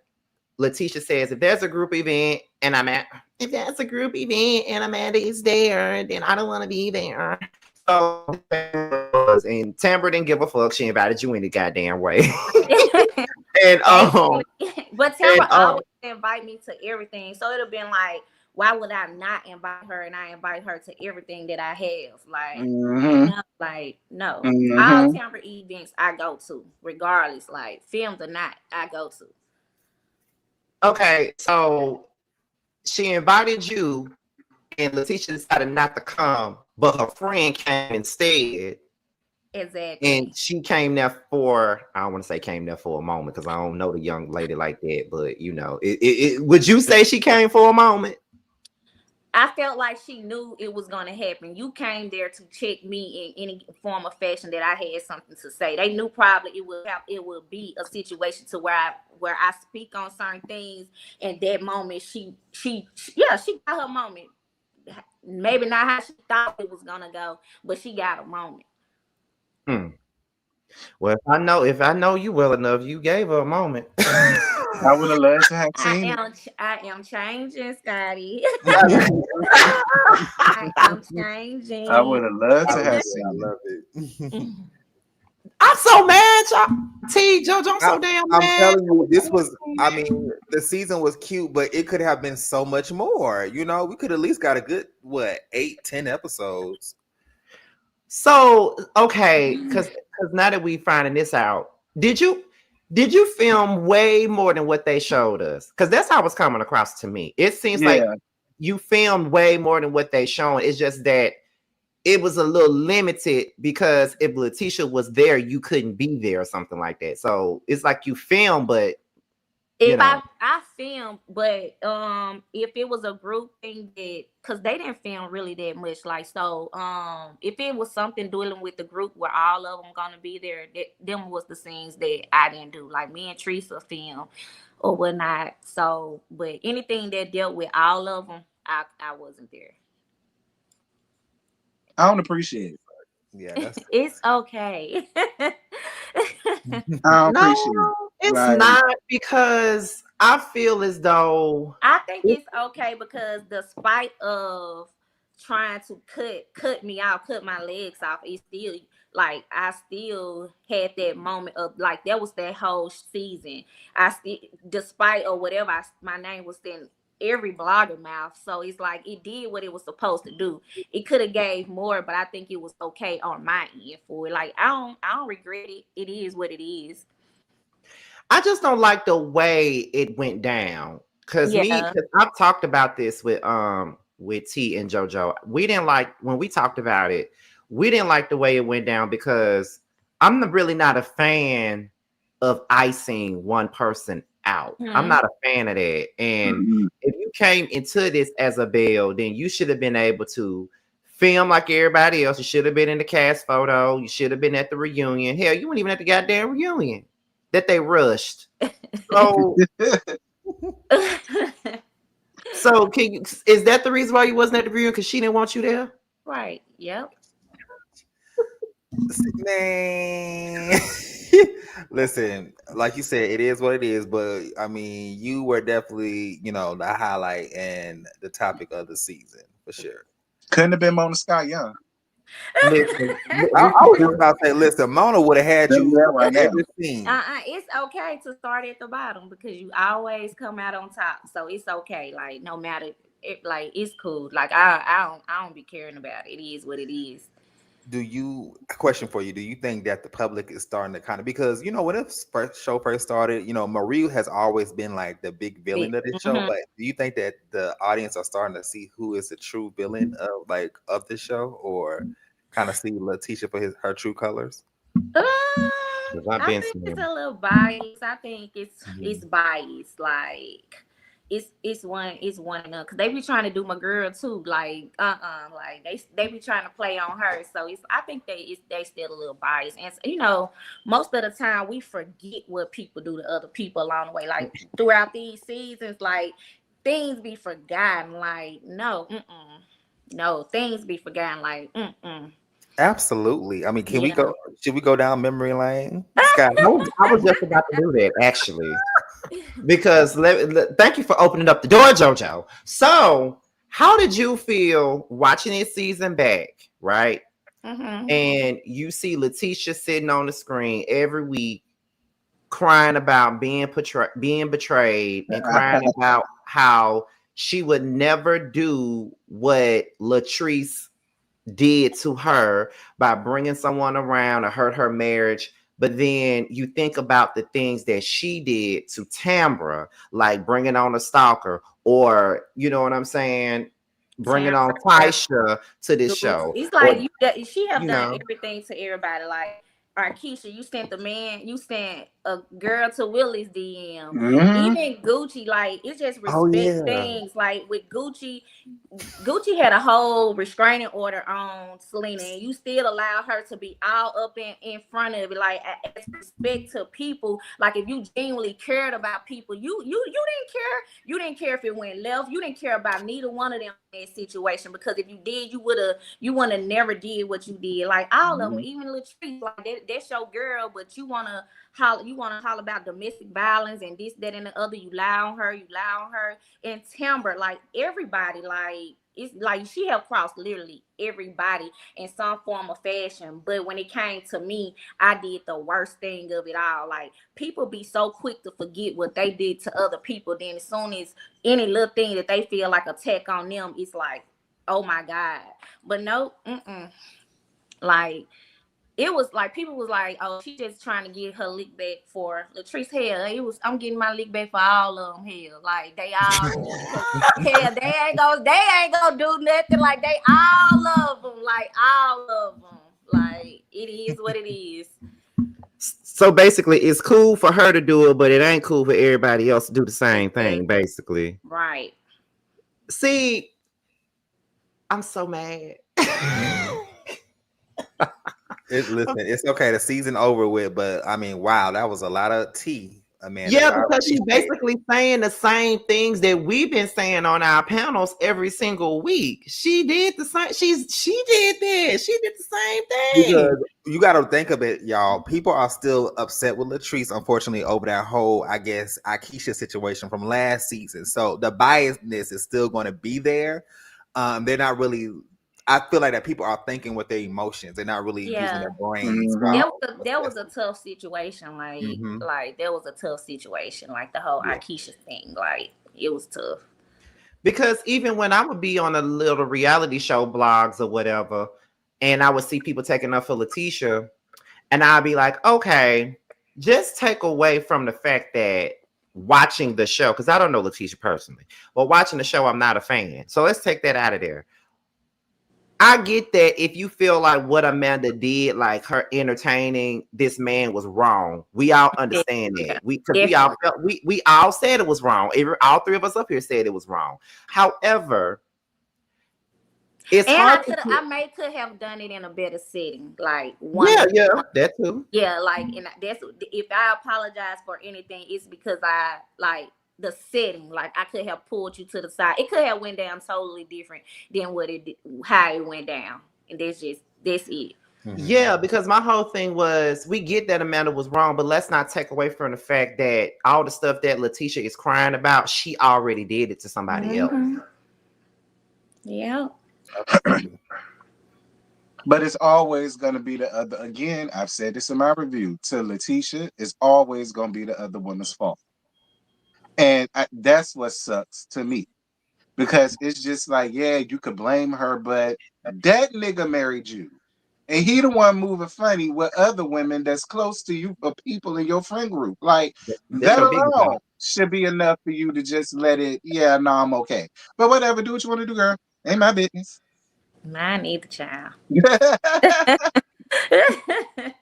Letitia says, if there's a group event and if that's a group event and Amanda is there, then I don't want to be there. So, and Tamara didn't give a fuck. She invited you any goddamn way. And but Tamara always invite me to everything, so it'd have been like, why would I not invite her? And I invite her to everything that I have. Like, no. All Tamara events I go to, regardless, like filmed or not, I go to. Okay, so she invited you, and Letitia decided not to come, but her friend came instead. Exactly. And she came there for, I don't want to say came there for a moment, because I don't know the young lady like that, but would you say she came for a moment? I felt like she knew it was going to happen. You came there to check me in any form of fashion that I had something to say. They knew probably it would be a situation to where I speak on certain things. And that moment, she got her moment. Maybe not how she thought it was gonna go, but she got a moment. Well, if I know you well enough, you gave her a moment. I would have loved to have seen it. I am changing, Scotty. I am changing. I would have loved to have seen I it. love it. I'm so mad, y'all. JoJo, I'm so damn mad. I'm telling you, the season was cute, but it could have been so much more. We could at least got a good 8-10 episodes. So okay, because now that we finding this out, did you film way more than what they showed us? Because that's how it's coming across to me. It seems like you filmed way more than what they shown. It's just that it was a little limited, because if Letitia was there, you couldn't be there or something like that. So it's like you film, but I filmed, but if it was a group thing, because they didn't film really that much, if it was something dealing with the group where all of them gonna be there, them was the scenes that I didn't do. Like me and Teresa film or whatnot. So, but anything that dealt with all of them, I wasn't there. I don't appreciate it. Yeah, it's okay. I don't appreciate it. It's not, because I feel as though I think it's okay, because despite of trying to cut me out, cut my legs off, it's still like I still had that moment of like that was that whole season. I still, despite or whatever, my name was in every blogger mouth, so it's like it did what it was supposed to do. It could have gave more, but I think it was okay on my end for it. Like I don't regret it. It is what it is. I just don't like the way it went down. Because I've talked about this with T and JoJo. We didn't like, when we talked about it, we didn't like the way it went down, because I'm really not a fan of icing one person out. I'm Mhm. not a fan of that. And Mhm. if you came into this as a Belle, then you should have been able to film like everybody else. You should have been in the cast photo. You should have been at the reunion. Hell, you weren't even at the goddamn reunion that they rushed. So, so can you, is that the reason why you wasn't at the reunion? Because she didn't want you there? Right. Yep. Man, listen, like you said, it is what it is. But I mean, you were definitely, the highlight and the topic of the season for sure. Couldn't have been Mona Scott Young. Listen, I was just about to say, listen, Mona would have had you Yeah, right now. every scene. It's okay to start at the bottom because you always come out on top. So it's okay. Like no matter it, like it's cool. Like I don't be caring about it. It is what it is. Question for you, do you think that the public is starting to kind of, because when this first show first started, Marie has always been like the big villain of this show, Mhm. but do you think that the audience are starting to see who is the true villain of this show, or kind of see Letitia for her true colors? I've I been think it's seeing. a little biased. I think it's Mhm. biased. Like it's one enough because they be trying to do my girl too. Like like they be trying to play on her. So I think they still a little biased. And most of the time we forget what people do to other people along the way. Like throughout these seasons, like things be forgotten. Like no, things be forgotten. Like Absolutely. I mean, can we yeah. go? Should we go down memory lane, Scott? I was just about to do that actually. Because thank you for opening up the door, JoJo. So, how did you feel watching this season back, right? Mm-hmm. And you see Letitia sitting on the screen every week crying about being betrayed and crying about how she would never do what Latrice did to her by bringing someone around to hurt her marriage. But then you think about the things that she did to Tambra, like bringing on a stalker, or you know what I'm saying, bringing on Tamara, Taisha to this Gucci. show, It's or like she have you done know, everything to everybody. Like Keisha, you sent a girl to Willie's DM. Mhm. Even Gucci, like it's just Oh respect yeah. things. Like with Gucci had a whole restraining order on Selena, and you still allow her to be all up in front of it, like as respect to people. Like if you genuinely cared about people, you didn't care. You didn't care if it went left. You didn't care about neither one of them in that situation because if you did, you would have never did what you did. Like all of them, Mhm. even Latrice, like that's your girl, but you wanna holler about domestic violence and this, that, and the other. You lie on her, and Timber, like everybody, like it's like she have crossed literally everybody in some form of fashion. But when it came to me, I did the worst thing of it all. Like people be so quick to forget what they did to other people. Then as soon as any little thing that they feel like attack on them, it's like, oh my God. But no, like it was like people was like, oh, she just trying to get her lick back for Latrice. Hell, I'm getting my lick back for all of them. Hell, like they all going because hell, they ain't gonna do nothing. Like they all of them, like all of them. Like it is what it is. so basically, it's cool for her to do it, but it ain't cool for everybody else to do the same thing. Exactly. Basically, Right. see, I'm so mad. Listen, it's okay. The season over with, but I mean, wow, that was a lot of tea, Amanda. Yeah, I because she's appreciate it. basically saying the same things that we've been saying on our panels every single week. She did the same. She did that. She did the same thing. Because you got to think of it, y'all. People are still upset with Latrice, unfortunately, over that whole, I guess, Akeisha situation from last season. So the biasness is still going to be there. They're not really. I feel like that people are thinking with their emotions. They're not really using Yeah. their brains. Mhm. While That was a tough situation. Like hmm like that was a tough situation. Like the whole yeah. Akeisha thing. Like it was tough. Because even when I would be on a little reality show blogs or whatever, and I would see people taking up for Letitia, and I'd be like, okay, just take away from the fact that watching the show, because I don't know Letitia personally, but watching the show, I'm not a fan. So let's take that out of there. I get that if you feel like what Amanda did, like her entertaining this man was wrong. We all Yeah, understand that. Because we all definitely. felt we all said it was wrong. All three of us up here said it was wrong. However, it's And hard to I may could have done it in a better setting, like yeah, yeah, that too. yeah, like, and that's if I apologize for anything, it's because I like the setting. Like I could have pulled you to the side. It could have went down totally different than what it did, how it went down, and that's it. Yeah, because my whole thing was we get that Amanda was wrong, but let's not take away from the fact that all the stuff that Letitia is crying about, she already did it to somebody else. Yeah. But it's always going to be the other. Again, I've said this in my review. To Letitia, it's always going to be the other woman's fault. And that's what sucks to me. Because it's just like, yeah, you could blame her, but that nigga married you. And he the one moving funny with other women that's close to you or people in your friend group. Like, That's that your biggest alone problem. should be enough for you to just let it, yeah, no, I'm okay. But whatever, do what you want to do, girl. Ain't my business. Mine either, child.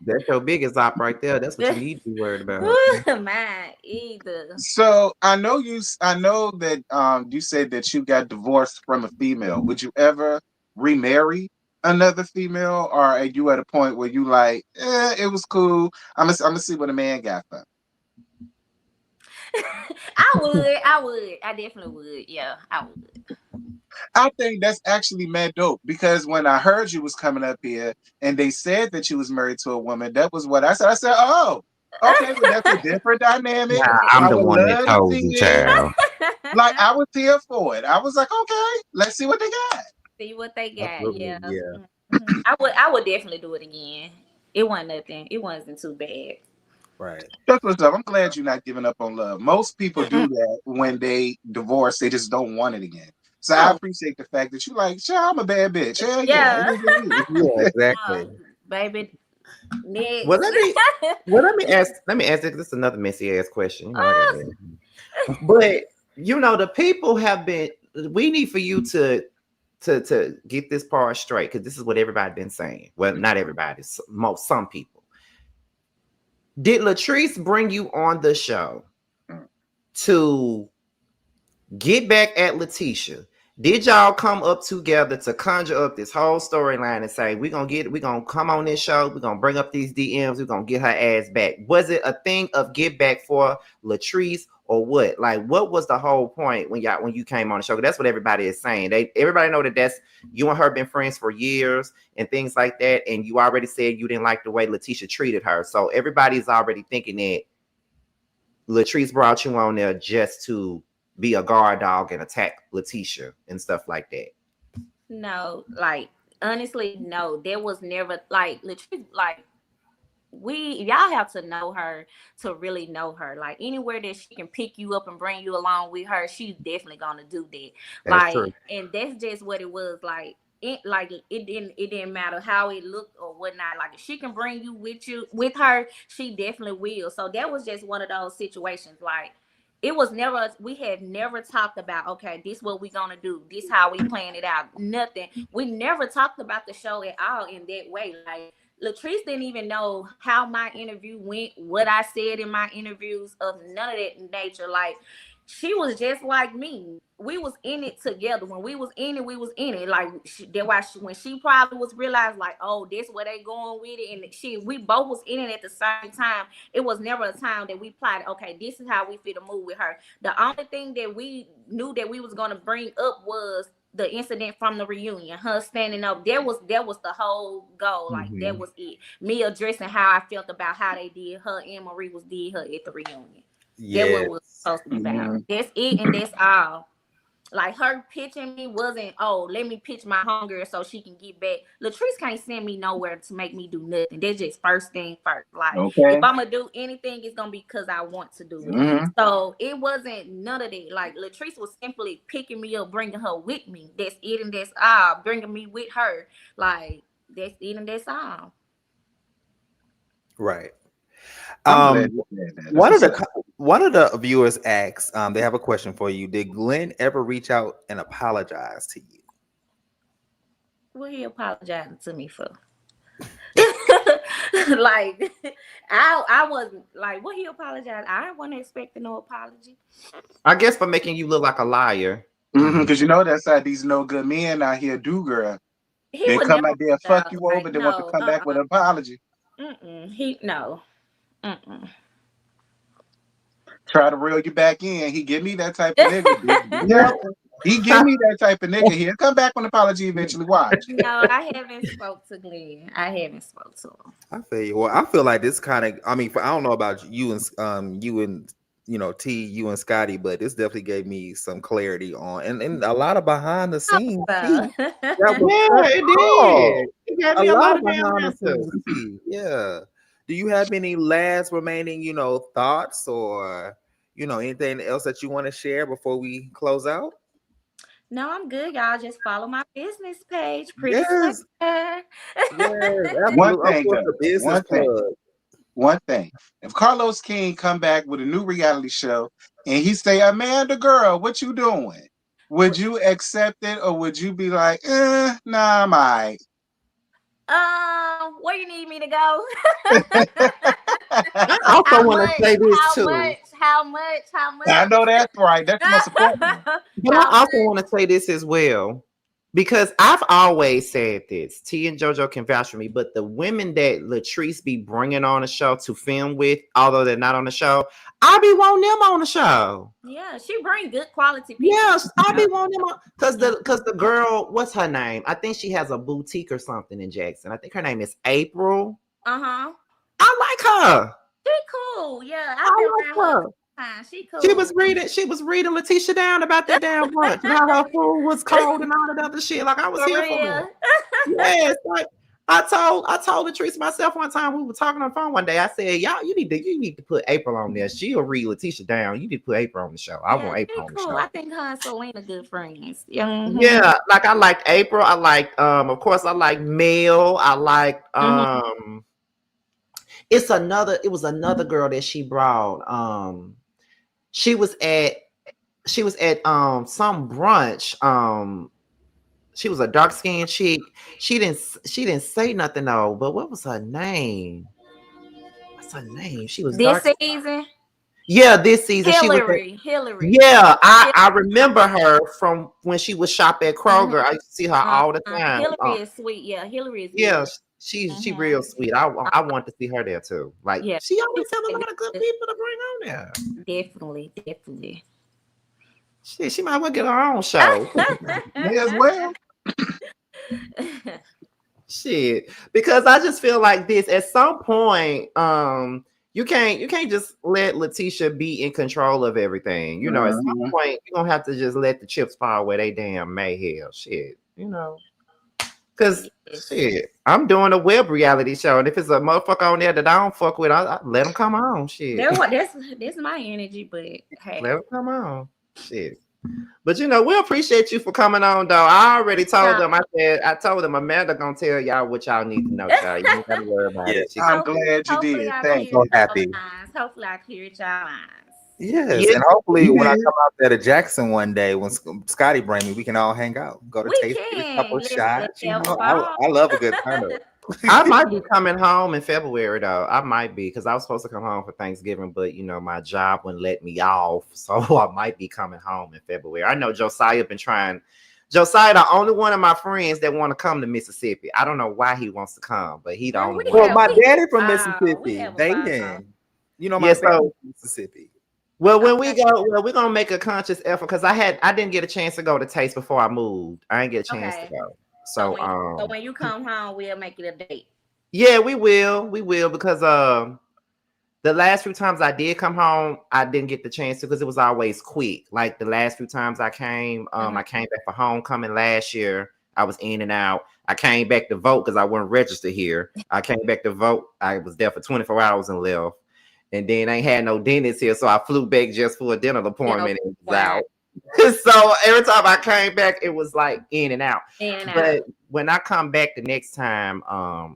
That's your biggest op right there. That's what you need to be worried about. Mine either. So I know that you said that you got divorced from a female. Would you ever remarry another female, or are you at a point where you like, it was cool. I'm gonna see what a man got for. I would. I definitely would. Yeah, I would. I think that's actually mad dope because when I heard you was coming up here and they said that you was married to a woman, that was what I said. I said, oh, okay, well that's a different dynamic. Yeah, I'm I the would one that love to told see you, it. child. Like I was here for it. I was like, okay, let's see what they got. See what they got. Absolutely, Yeah. yeah. I would definitely do it again. It wasn't nothing. It wasn't too bad. Right. That's what's up. I'm glad you're not giving up on love. Most people do that when they divorce. They just don't want it again. So I Oh, appreciate the fact that you like, sure, I'm a bad bitch. Yeah, yeah. yeah. It is what Yeah, it is. exactly. Baby, Well, next. let me ask. Let me ask this. This is another messy ass question. You know, I got that. But you know, the people have been. We need for you to get this part straight because this is what everybody been saying. Well, not everybody. Some people. Did Latrice bring you on the show to get back at Letitia? Did y'all come up together to conjure up this whole storyline and say we're gonna come on this show, we're gonna bring up these DMs, we're gonna get her ass back? Was it a thing of get back for Latrice or what? Like, what was the whole point when you came on the show? That's what everybody is saying. Everybody know that's you and her been friends for years and things like that, and you already said you didn't like the way Letitia treated her. So everybody's already thinking that Latrice brought you on there just to be a guard dog and attack Letitia and stuff like that. No, like honestly, no. There was never like Latrice. Like y'all have to know her to really know her. Like anywhere that she can pick you up and bring you along with her, she's definitely gonna do that. That's Like, true. and that's just what it was. Like it didn't matter how it looked or whatnot. Like if she can bring you with her, she definitely will. So that was just one of those situations. Like it was never, we had never talked about, okay, this what we gonna do, this how we plan it out. Nothing. We never talked about the show at all in that way. Like Latrice didn't even know how my interview went, what I said in my interviews, of none of that nature. Like she was just like me. We was in it together. When we was in it, we was in it. Like that why when she probably was realized like, oh, this where they going with it, and we both was in it at the same time. It was never a time that we plotted, okay, this is how we fit to move with her. The only thing that we knew that we was gonna bring up was the incident from the reunion, her standing up. That was the whole goal. Like that was it. Me addressing how I felt about how they did her and Marie did her at the reunion. That what was Yes. supposed to be about. That's it, and that's all. Like her pitching me wasn't, oh, let me pitch my hunger so she can get back. Latrice can't send me nowhere to make me do nothing. That's just first thing first. Like Okay. if I'm gonna do anything, it's gonna be because I want to do it. Mm-hmm. So it wasn't none of that. Like Latrice was simply picking me up, bringing her with me. That's it, and that's all. Bringing me with her. Like that's it, and that's all. Right. I'm glad you said that. One of the viewers asked, they have a question for you. Did Glenn ever reach out and apologize to you? What he apologizing to me for? Like, I wasn't like, what he apologized. I wasn't expecting no apology. I guess for making you look like a liar. Because you know that's how these no good men out here do, girl. He They would come never out there, fuck you over, like, they want to no, come back with an apology. He no. Try to reel you back in. He give me that type of nigga. Be Yeah. careful. He give me that type of nigga. He'll come back with an apology eventually. Watch. No, I haven't spoke to Glenn. I haven't spoke to him. I feel you. Well, I feel like this kind of. I mean, I don't know about you and T, you and Scotty, but this definitely gave me some clarity on and a lot of behind the scenes tea. So, That was Yeah, it oh, did. It gave a me a lot lot of of damn behind the answers. scenes tea. Yeah. Do you have any last remaining, thoughts or anything else that you want to share before we close out? no, I'm good, y'all. Just follow my business page. Pretty Yes. Slayer. Yes, One absolutely. Of thing, course, though. the business plug. One thing. If Carlos King come back with a new reality show and he say, Amanda girl, what you doing? Would you accept it or would you be like, nah, I'm all right? Where you need me to go? I also want to say this How too. much? How much? How much? I know that's right. That's the most important. But I also want to say this as well, because I've always said this. T and JoJo can vouch for me, but the women that Latrice be bringing on the show to film with, although they're not on the show, I be wanting them on the show. Yeah, she bring good quality people. Yes, I be wanting them on because the girl, what's her name? I think she has a boutique or something in Jackson. I think her name is April. I I like her. She cool. Yeah, I've I been like around her. her. She cool. She was reading Letitia down about that damn brunch and how her food was cold and all that other shit. Like I was For here real. for it. Yes, like I told Latrice myself one time we were talking on the phone one day. I said, y'all, you need to put April on there. She'll read Letitia down. You need to put April on the show. I want April on the cool. show. I think her and Selena good friends. Yeah. Yeah, like I liked April. I liked of course I like Mel. I liked it was another girl that she brought. She was at some brunch. She was a dark skinned chick. She didn't say nothing though, but what was her name? What's her name? She was this season. Yeah, this season. Hillary. Yeah, I remember her from when she was shop at Kroger. I used to see her all the time. Hillary is sweet. Yeah, Hillary is good. Yeah, she real sweet. I want to see her there too. Like she always have a lot of good people to bring on there. Definitely. Shit, she might well get her own show. May as well. Shit, because I just feel like this at some point. You can't just let Letitia be in control of everything. You know, at some point you're gonna have to just let the chips fall where they damn may hell. Shit, you know. Cause shit, I'm doing a web reality show, and if it's a motherfucker on there that I don't fuck with, I let them come on. Shit, that's my energy, but hey, let them come on. Shit. But we appreciate you for coming on, though. I already told them. I told them Amanda gonna tell y'all what y'all need to know, y'all. You ain't gotta worry about it. I'm glad you did. Thank you. So happy. Hopefully, I cleared y'all minds. Yes, and hopefully when I come out there to Jackson one day, when Scotty bring me, we can all hang out, go to taste a couple of shots. I love a good turn up. I might be coming home in February though. I might be because I was supposed to come home for Thanksgiving, but my job wouldn't let me off, so I might be coming home in February. I know Josiah been trying. Josiah, the only one of my friends that want to come to Mississippi. I don't know why he wants to come, but he the only one. Well, my daddy from Mississippi, Dayton. My family from Mississippi. Well, when we go, we're gonna make a conscious effort because I didn't get a chance to go to Taste before I moved. I didn't get a chance to go. So when you come home, we'll make it a date. Yeah, we will because the last few times I did come home, I didn't get the chance to because it was always quick. Like the last few times I came, I came back for homecoming last year. I was in and out. I came back to vote because I wasn't registered here. I came back to vote. I was there for 24 hours and left. And then I ain't had no dentist here, so I flew back just for a dental appointment and was out. So every time I came back, it was like in and out. But when I come back the next time,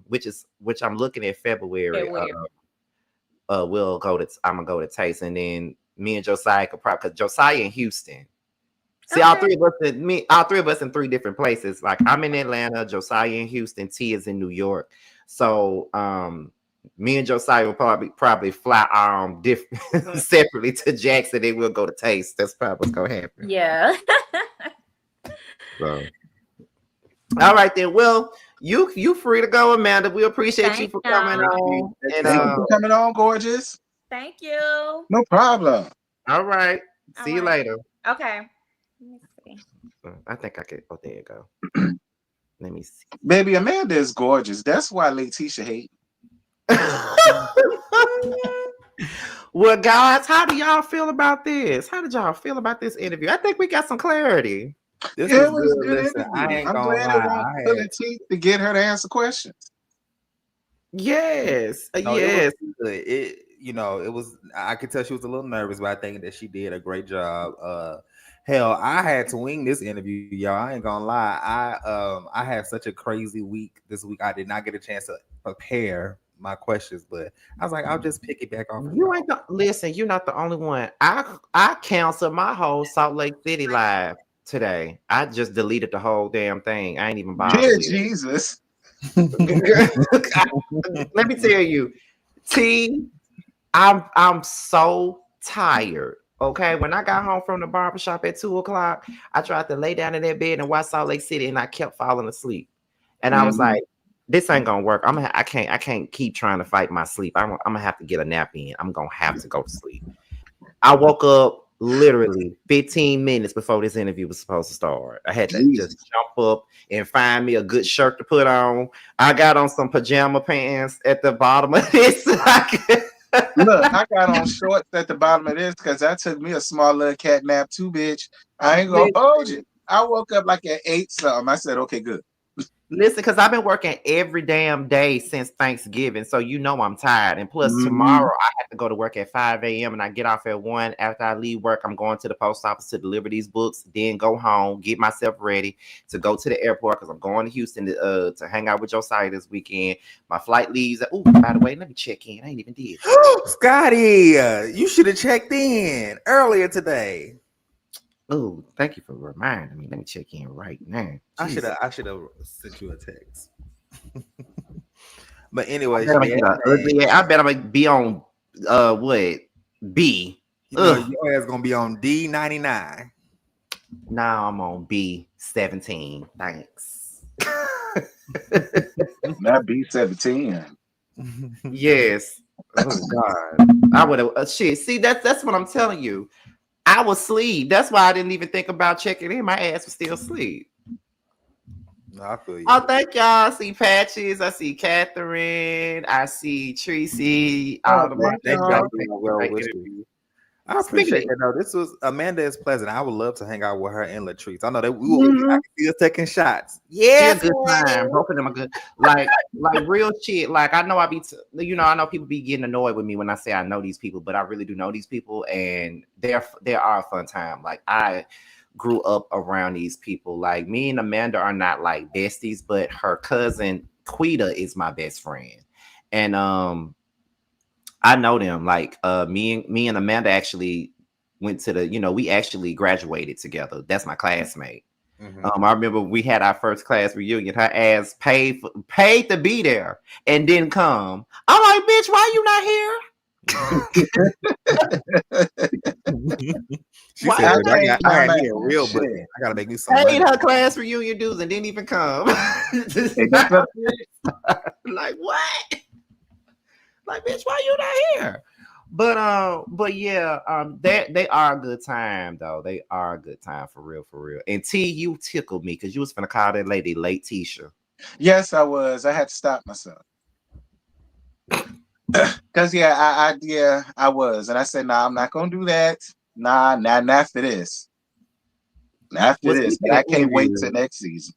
which I'm looking at February, I'm gonna go to Taste, and then me and Josiah could probably because Josiah in Houston. See, all Okay. three of us all three of us in three different places. Like I'm in Atlanta, Josiah in Houston, T is in New York. So me and Josiah will probably fly different separately to Jackson. Then we'll go to Taste. That's probably what's gonna happen. Yeah. So all right then. Well, you free to go, Amanda. We appreciate you Thank for coming y'all. on. And Thank you for coming on, gorgeous. Thank you. No problem. all right. All See you right. later. Okay. Let me see. I think I could. Oh, there you go. Let me see. Baby, Amanda is gorgeous. That's why Letitia hate. Well, guys, how do y'all feel about this? How did y'all feel about this interview? I think we got some clarity. This It was was good. good Listen, I interview. ain't I'm gonna glad lie. it won't pull the teeth to get her to answer questions. Yes, No, yes. it was good. It was. I could tell she was a little nervous, but I think that she did a great job. Hell, I had to wing this interview, y'all. I ain't gonna lie. I had such a crazy week this week. I did not get a chance to prepare my questions, but I was like, I'll just pick it back off. You ain't listen. You're not the only one. I canceled my whole Salt Lake City live today. I just deleted the whole damn thing. I ain't even bothered Dear with Jesus. it. Let me tell you, T. I'm so tired. Okay, when I got home from the barbershop at 2 o'clock, I tried to lay down in that bed and watch Salt Lake City, and I kept falling asleep. And I was like, "This ain't gonna work. I can't keep trying to fight my sleep. I'm gonna have to get a nap in. I'm gonna have to go to sleep." I woke up literally 15 minutes before this interview was supposed to start. I had to Jesus. just jump up and find me a good shirt to put on. I got on some pajama pants at the bottom of this. Look, I got on shorts at the bottom of this because I took me a small little cat nap too, bitch. I ain't gonna hold you. I woke up like at 8 something. I said, okay, good. Listen, because I've been working every damn day since Thanksgiving, so you know I'm tired. And plus, tomorrow I have to go to work at 5 a.m. and I get off at 1. After I leave work, I'm going to the post office to deliver these books, then go home, get myself ready to go to the airport because I'm going to Houston to hang out with Josiah this weekend. My flight leaves. Oh, by the way, let me check in. I ain't even did. Scotty, you should have checked in earlier today. Oh, thank you for reminding me. Let me check in right now. I should have sent you a text. But anyway, I bet I'm gonna be on what B. Your ass gonna be on D99. Now I'm on B17. Thanks. Not B17. Yes. Oh God. I would have shit. See, that's what I'm telling you. I was asleep. That's why I didn't even think about checking in. My ass was still asleep. No, I feel you. Oh, thank y'all. I see Patches. I see Catherine. I see Tracy. All the thank y'all. I appreciate that. No, this was Amanda is pleasant. I would love to hang out with her and Latrice. I know that we will. I can see us taking shots. Yeah, good time. Both of them are good. Like real shit. Like I know I know people be getting annoyed with me when I say I know these people, but I really do know these people, and they are a fun time. Like I grew up around these people. Like me and Amanda are not like besties, but her cousin Quita is my best friend, and I know them. Like me and Amanda actually went to we actually graduated together. That's my classmate. I remember we had our first class reunion. Her ass paid to be there and didn't come. I'm like, bitch, why you not here? She said, I had me a real button. I gotta make me some money. Paid her class reunion dues and didn't even come. Like what? Like, bitch, why you not here? But yeah, they are a good time though. They are a good time for real. And T, you tickled me because you was finna call that lady late Tisha. Yes, I was. I had to stop myself. Cause I was. And I said, nah, I'm not gonna do that. Nah, not for this. Not for this. But I can't wait till next season.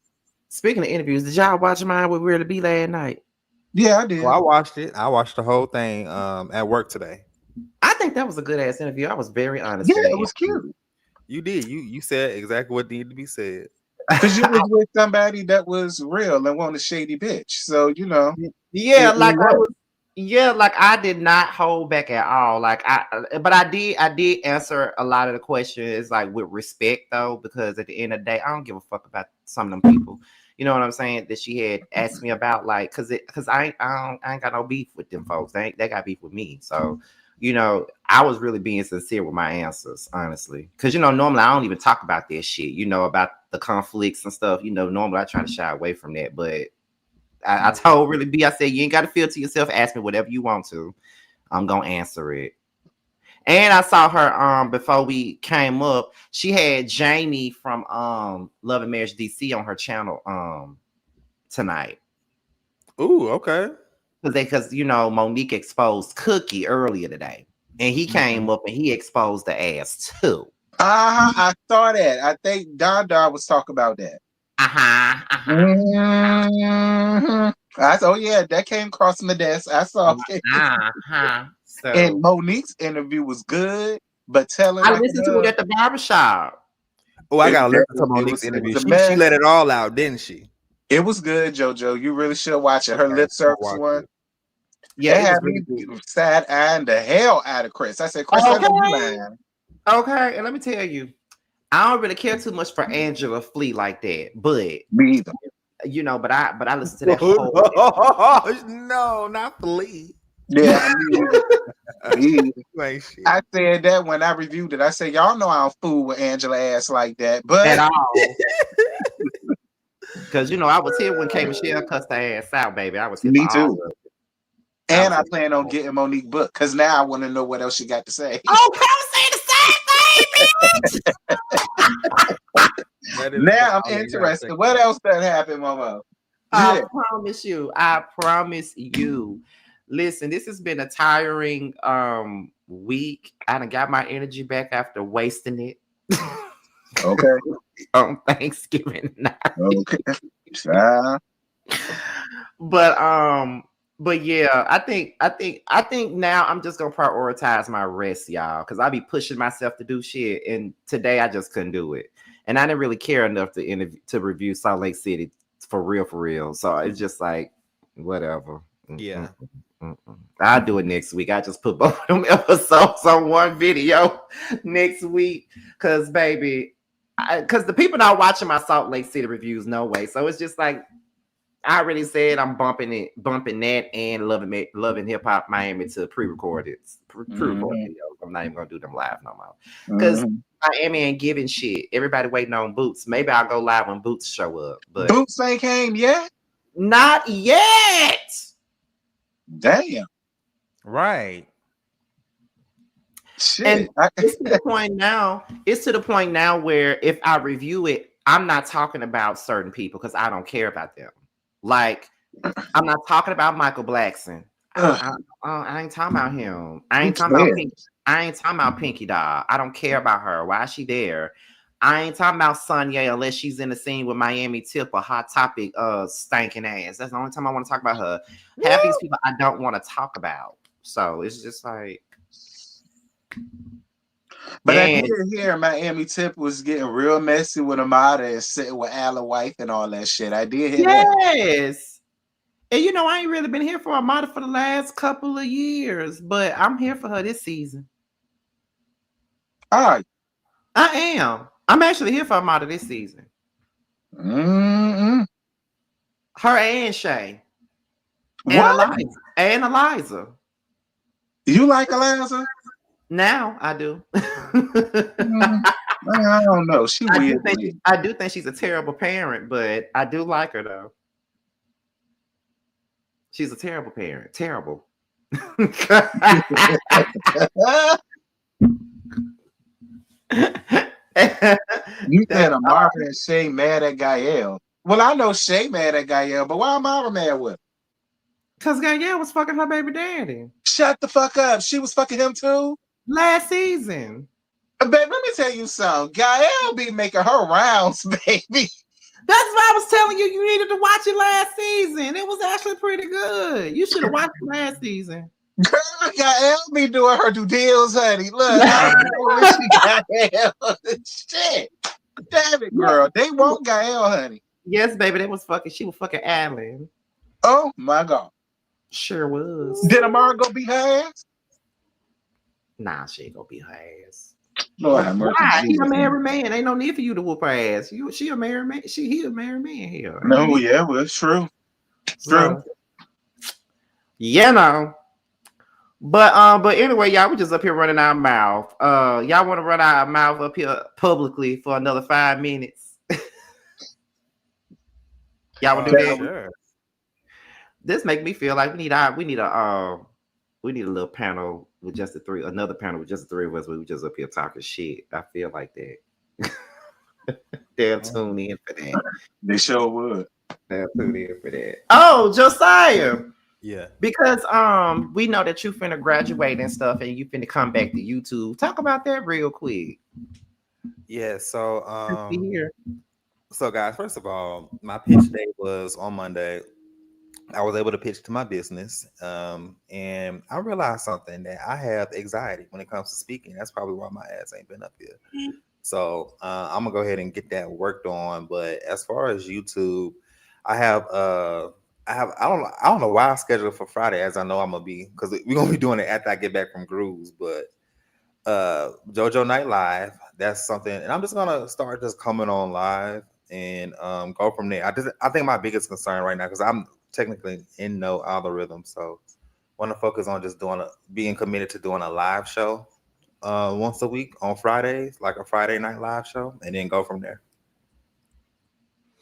Speaking of interviews, did y'all watch mine with Really B last night? Yeah, I did. Well, I watched it. I watched the whole thing at work today. I think that was a good ass interview. I was very honest. Yeah, it was cute. You did. You said exactly what needed to be said. Because you was with somebody that was real and wasn't a shady bitch. So, Yeah, like Yeah, like I did not hold back at all. But I did answer a lot of the questions like with respect though, because at the end of the day, I don't give a fuck about some of them people. You know what I'm saying? That she had asked me about, like, cause I ain't got no beef with them folks. They got beef with me. So, I was really being sincere with my answers, honestly. Cause normally I don't even talk about that shit. About the conflicts and stuff. Normally I try to shy away from that, but I told really B, I said, you ain't got to feel to yourself. Ask me whatever you want to. I'm going to answer it. And I saw her before we came up. She had Jamie from Love and Marriage DC on her channel tonight. Ooh, okay. Because Monique exposed Cookie earlier today. And he came up and he exposed the ass too. I saw that. I think Don was talking about that. Oh yeah, that came across my desk. I saw it. So, and Monique's interview was good, but telling I like listened to it at the barbershop. Oh, I gotta listen to Monique's interview. She let it all out, didn't she? It was good, JoJo. You really should watch it. Her lip service one. Yeah, it had me sad eyeing the hell out of Chris. I said, Chris, okay, and let me tell you, I don't really care too much for Angela Flea like that, but me either. But I listened to that whole. No, not Flea. Yeah, I said that when I reviewed it. I said, y'all know I don't fool with Angela ass like that, but at all. Because I was here when K Michelle cussed her ass out, baby. I was here. Me too. And I plan on getting Monique book because now I want to know what else she got to say. Oh, come say the same thing, now I'm interested. What else that happened, Mama? I promise you. Listen, this has been a tiring week. I done got my energy back after wasting it. Okay. On Thanksgiving night. Okay. But yeah, I think now I'm just gonna prioritize my rest, y'all, because I be pushing myself to do shit, and today I just couldn't do it, and I didn't really care enough to review Salt Lake City for real. So it's just like whatever. Yeah, I'll do it next week. I just put both of them episodes on one video next week, because baby, because the people not watching my Salt Lake City reviews, no way. So it's just like, I already said I'm bumping that and loving hip hop Miami to pre-recorded videos. I'm not even gonna do them live no more because Miami ain't giving shit. Everybody waiting on Boots. Maybe I'll go live when Boots show up. But Boots ain't came yet. Not yet. Damn. Right. Shit. And it's to the point now. It's to the point now where if I review it, I'm not talking about certain people because I don't care about them. Like, I'm not talking about Michael Blackson. I ain't talking about him. I ain't talking about Pinky Doll. I don't care about her. Why is she there? I ain't talking about Sonya unless she's in the scene with Miami Tip or Hot Topic stinking ass. That's the only time I want to talk about her. Half these people I don't want to talk about. So it's just like. But I did hear Miami Tip was getting real messy with Amada and sitting with Alan White and all that shit. I did hear that. Yes. And I ain't really been here for Amada for the last couple of years, but I'm here for her this season. All right. I am. I'm actually here for Amada this season. Mm-hmm. Her and Shay. And Eliza. You like Eliza? Now I do. I don't know. She weird. I do think she's a terrible parent, but I do like her though. She's a terrible parent. Terrible. You said Amara and Shay mad at Gael. Well, I know Shay mad at Gael, but why Amara mad with him? Because Gael was fucking her baby daddy. Shut the fuck up. She was fucking him too? Last season. Babe, let me tell you something. Gael be making her rounds, baby. That's why I was telling you needed to watch it last season. It was actually pretty good. You should have watched it last season. Girl, Gael be doing her due deals, honey. Look, I know she Gael. Shit. Damn it, girl. They want Gael, honey. Yes, baby. She was fucking Alan. Oh my God. Sure was. Did Amara go beat her ass? Nah, she ain't gonna beat her ass. Lord have mercy. Why? He a married man. Ain't no need for you to whoop her ass. She a married man. He a married man here. No, yeah, well, it's true. It's true. Yeah, no. But anyway, y'all, we just up here running our mouth. Y'all want to run our mouth up here publicly for another 5 minutes? Y'all want to do that? Sure. This make me feel like we need a little panel with just another panel with just the three of us. We just up here talking shit. I feel like that. They'll tune in for that. They sure would. They'll tune in for that. Oh, Josiah. Yeah. Because we know that you finna graduate and stuff, and you finna come back to YouTube. Talk about that real quick. Yeah. So Here. So guys, first of all, my pitch day was on Monday. I was able to pitch to my business, and I realized something, that I have anxiety when it comes to speaking. That's probably why my ass ain't been up here. So I'm gonna go ahead and get that worked on. But as far as YouTube, I don't know why I scheduled for Friday, as I know I'm gonna be, because we're gonna be doing it after I get back from Grooves. But JoJo Night Live, that's something, and I'm just gonna start just coming on live and go from there. I think my biggest concern right now, because I'm technically in no algorithm, so want to focus on just being committed to doing a live show once a week on Fridays, like a Friday night live show, and then go from there.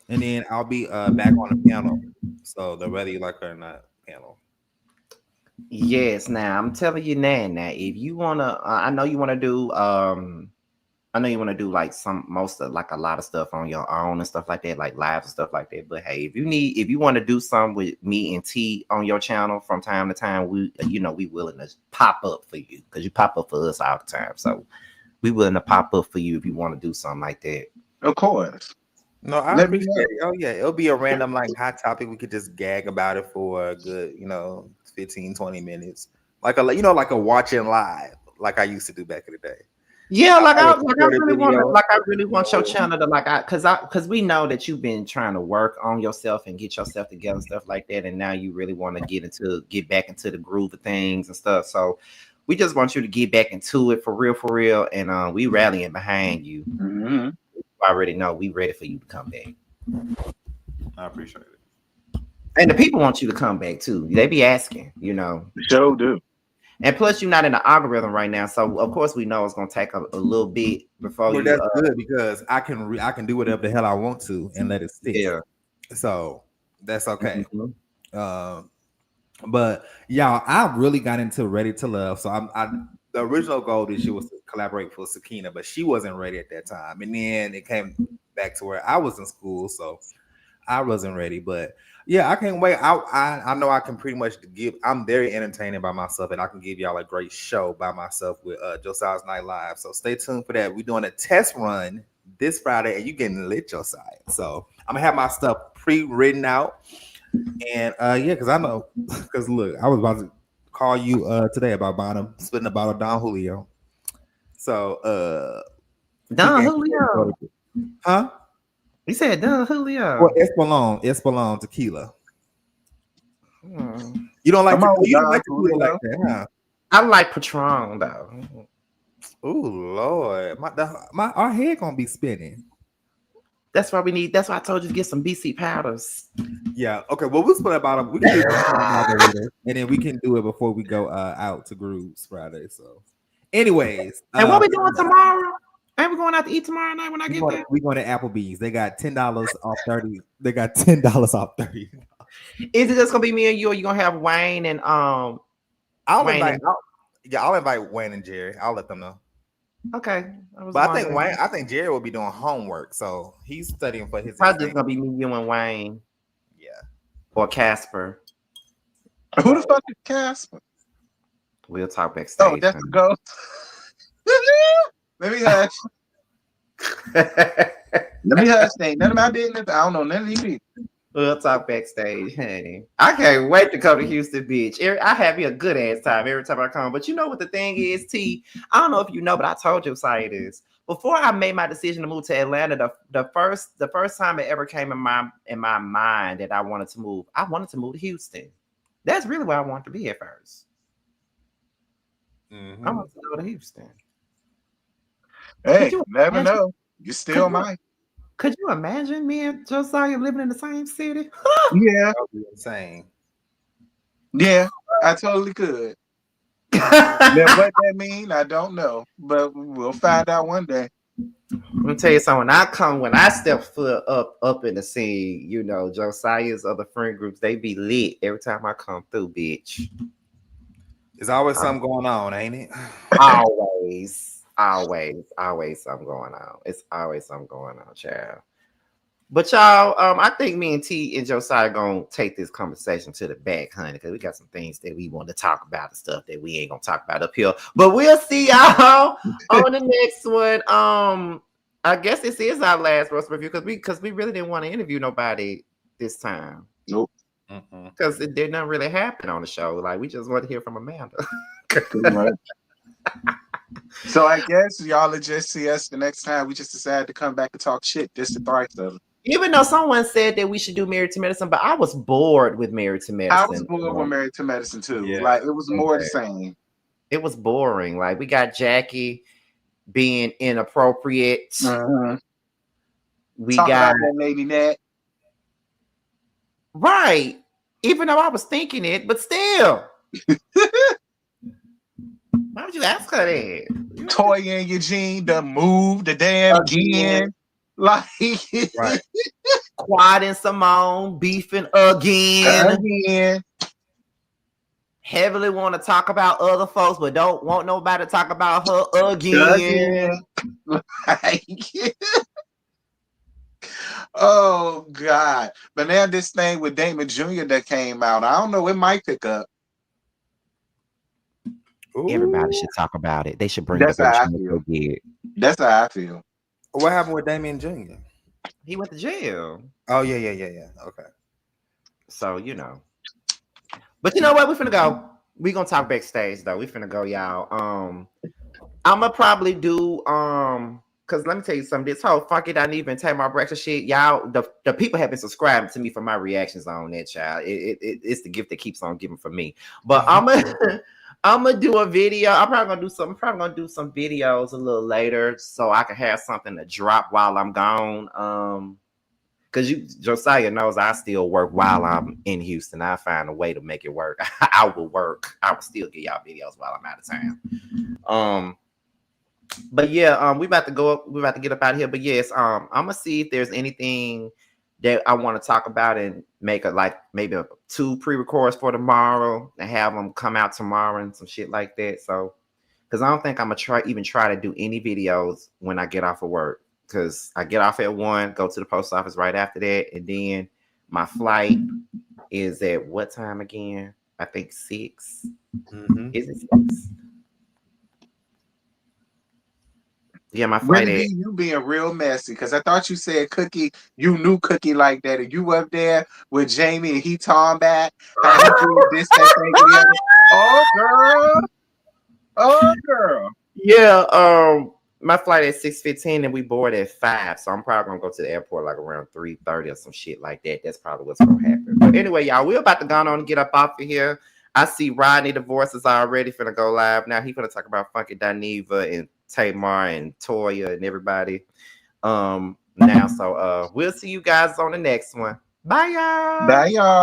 And then I'll be back on the panel, so the whether you like it or not panel. Yes. Now I'm telling you now. If you wanna, I know you wanna do like a lot of stuff on your own and stuff like that, like lives and stuff like that. But hey, if you want to do something with me and T on your channel from time to time, we willing to pop up for you, because you pop up for us all the time. So we willing to pop up for you if you want to do something like that. Of course. No, I appreciate it. Oh yeah, it'll be a random like hot topic. We could just gag about it for a good 15, 20 minutes, like a watching live, like I used to do back in the day. Yeah, I really want your channel to because we know that you've been trying to work on yourself and get yourself together and stuff like that, and now you really want to get back into the groove of things and stuff. So we just want you to get back into it for real, and we rallying behind you. Mm-hmm. You already know we ready for you to come back. I appreciate it, and the people want you to come back too. They be asking, Sure do. And plus, you're not in the algorithm right now, so of course we know it's gonna take a little bit before you. That's good, because I can do whatever the hell I want to and let it stick. Yeah. So that's okay. Mm-hmm. But y'all, I really got into Ready to Love. So the original goal this year was to collaborate with Sakina, but she wasn't ready at that time. And then it came back to where I was in school, so I wasn't ready. But yeah, I can't wait. I know I can pretty much I'm very entertaining by myself, and I can give y'all a great show by myself with Josiah's Night Live. So stay tuned for that. We're doing a test run this Friday, and you getting lit, Josiah. So I'm gonna have my stuff pre-written out. And because I know, because look, I was about to call you today about splitting a bottle of Don Julio. So Don Julio. Huh? You said Don Julio. Well, Espolon tequila. You don't like tequila like that, huh? I like Patron though. Oh Lord, our head gonna be spinning. That's why I told you to get some BC powders. Yeah. Okay. Well, we'll split about them. We can do it, and then we can do it before we go out to Grooves Friday. So, anyways, and what we doing tomorrow? Ain't we going out to eat tomorrow night when I get there? We going to Applebee's. They got $10 off 30. They got $10 off 30. Is it just gonna be me and you, or you gonna have Wayne and I'll invite Wayne and Jerry. I'll let them know. Okay. But I think Jerry will be doing homework, so he's studying for his. Probably just gonna be me, you, and Wayne. Yeah. Or Casper. Who the fuck is Casper? We'll talk backstage. Oh, that's a go. Let me hush. None of my business. I don't know none of you. We'll talk backstage, honey. I can't wait to come to Houston Beach. I have me a good ass time every time I come. But you know what the thing is, T? I don't know if you know, but I told you how it is. Before I made my decision to move to Atlanta, the first time it ever came in my mind that I wanted to move to Houston. That's really where I want to be at first. Mhm. I want to go to Houston. Hey, Could you never imagine? know. You Could still you, might. could you imagine me and Josiah living in the same city? Yeah, That would be insane. yeah, I totally could. Now, what that mean, I don't know, but we'll find out one day. Let me tell you something. When I step foot up in the scene, Josiah's other friend groups, they be lit every time I come through, bitch. There's always something going on, ain't it? Always something going on. It's always something going on, child. But y'all, I think me and T and Josiah gonna take this conversation to the back, honey, because we got some things that we want to talk about and stuff that we ain't gonna talk about up here. But we'll see y'all on the next one. I guess this is our last roast review because we really didn't want to interview nobody this time Nope, because it did not really happen on the show. Like we just want to hear from Amanda. pretty much. So I guess y'all will just see us the next time. We just decided to come back and talk shit. This the thrice of it. Even though someone said that we should do Married to Medicine, but I was bored with Married to I was Medicine. bored with Married to Medicine too. Yeah. Like it was more the same. It was boring. Like we got Jackie being inappropriate. We Talk got about that lady Nat. right. Even though I was thinking it, but still. Why would you ask her that? Toya and Eugene done moved the damn again. Like Right. Quad and Simone beefing again. Heavily want to talk about other folks, but don't want nobody to talk about her again. Like, oh God. But now this thing with Damon Jr. that came out, I don't know, it might pick up. Everybody should talk about it. They should bring That's it up how I every feel. chance they get. That's how I feel. What happened with Damien Jr.? He went to jail. Oh yeah. Okay. So But you know what? We finna go. We gonna talk backstage though. We finna go, y'all. I'ma probably do because let me tell you something. This whole funky don't even take my breakfast shit, y'all. The people have been subscribing to me for my reactions on that, child. It's the gift that keeps on giving for me. But I'm gonna do a video. I'm probably gonna do some videos a little later so I can have something to drop while I'm gone. Because Josiah knows I still work while I'm in Houston. I find a way to make it work. I will work. I will still get y'all videos while I'm out of town. But yeah, we about to go up. We're about to get up out of here. But yes, I'm gonna see if there's anything that I want to talk about and make maybe 2 pre-records for tomorrow and have them come out tomorrow and some shit like that. So, because I don't think I'm gonna try to do any videos when I get off of work. Because I get off at 1, go to the post office right after that, and then my flight is at what time again? I think 6. Is it 6? Yeah, my flight Really, you being real messy because I thought you said Cookie, you knew Cookie like that, and you up there with Jamie and he talking back how he did this, that, thing, and the other. Oh girl. Yeah, my flight at 6:15 and we board at 5. So I'm probably gonna go to the airport like around 3:30 or some shit like that. That's probably what's gonna happen. But anyway, y'all, we're about to go on and get up off of here. I see Rodney the Voice is already finna go live. Now he finna talk about Funky Dineva and Tamar and Toya and everybody. Now, so we'll see you guys on the next one. Bye y'all. Bye y'all.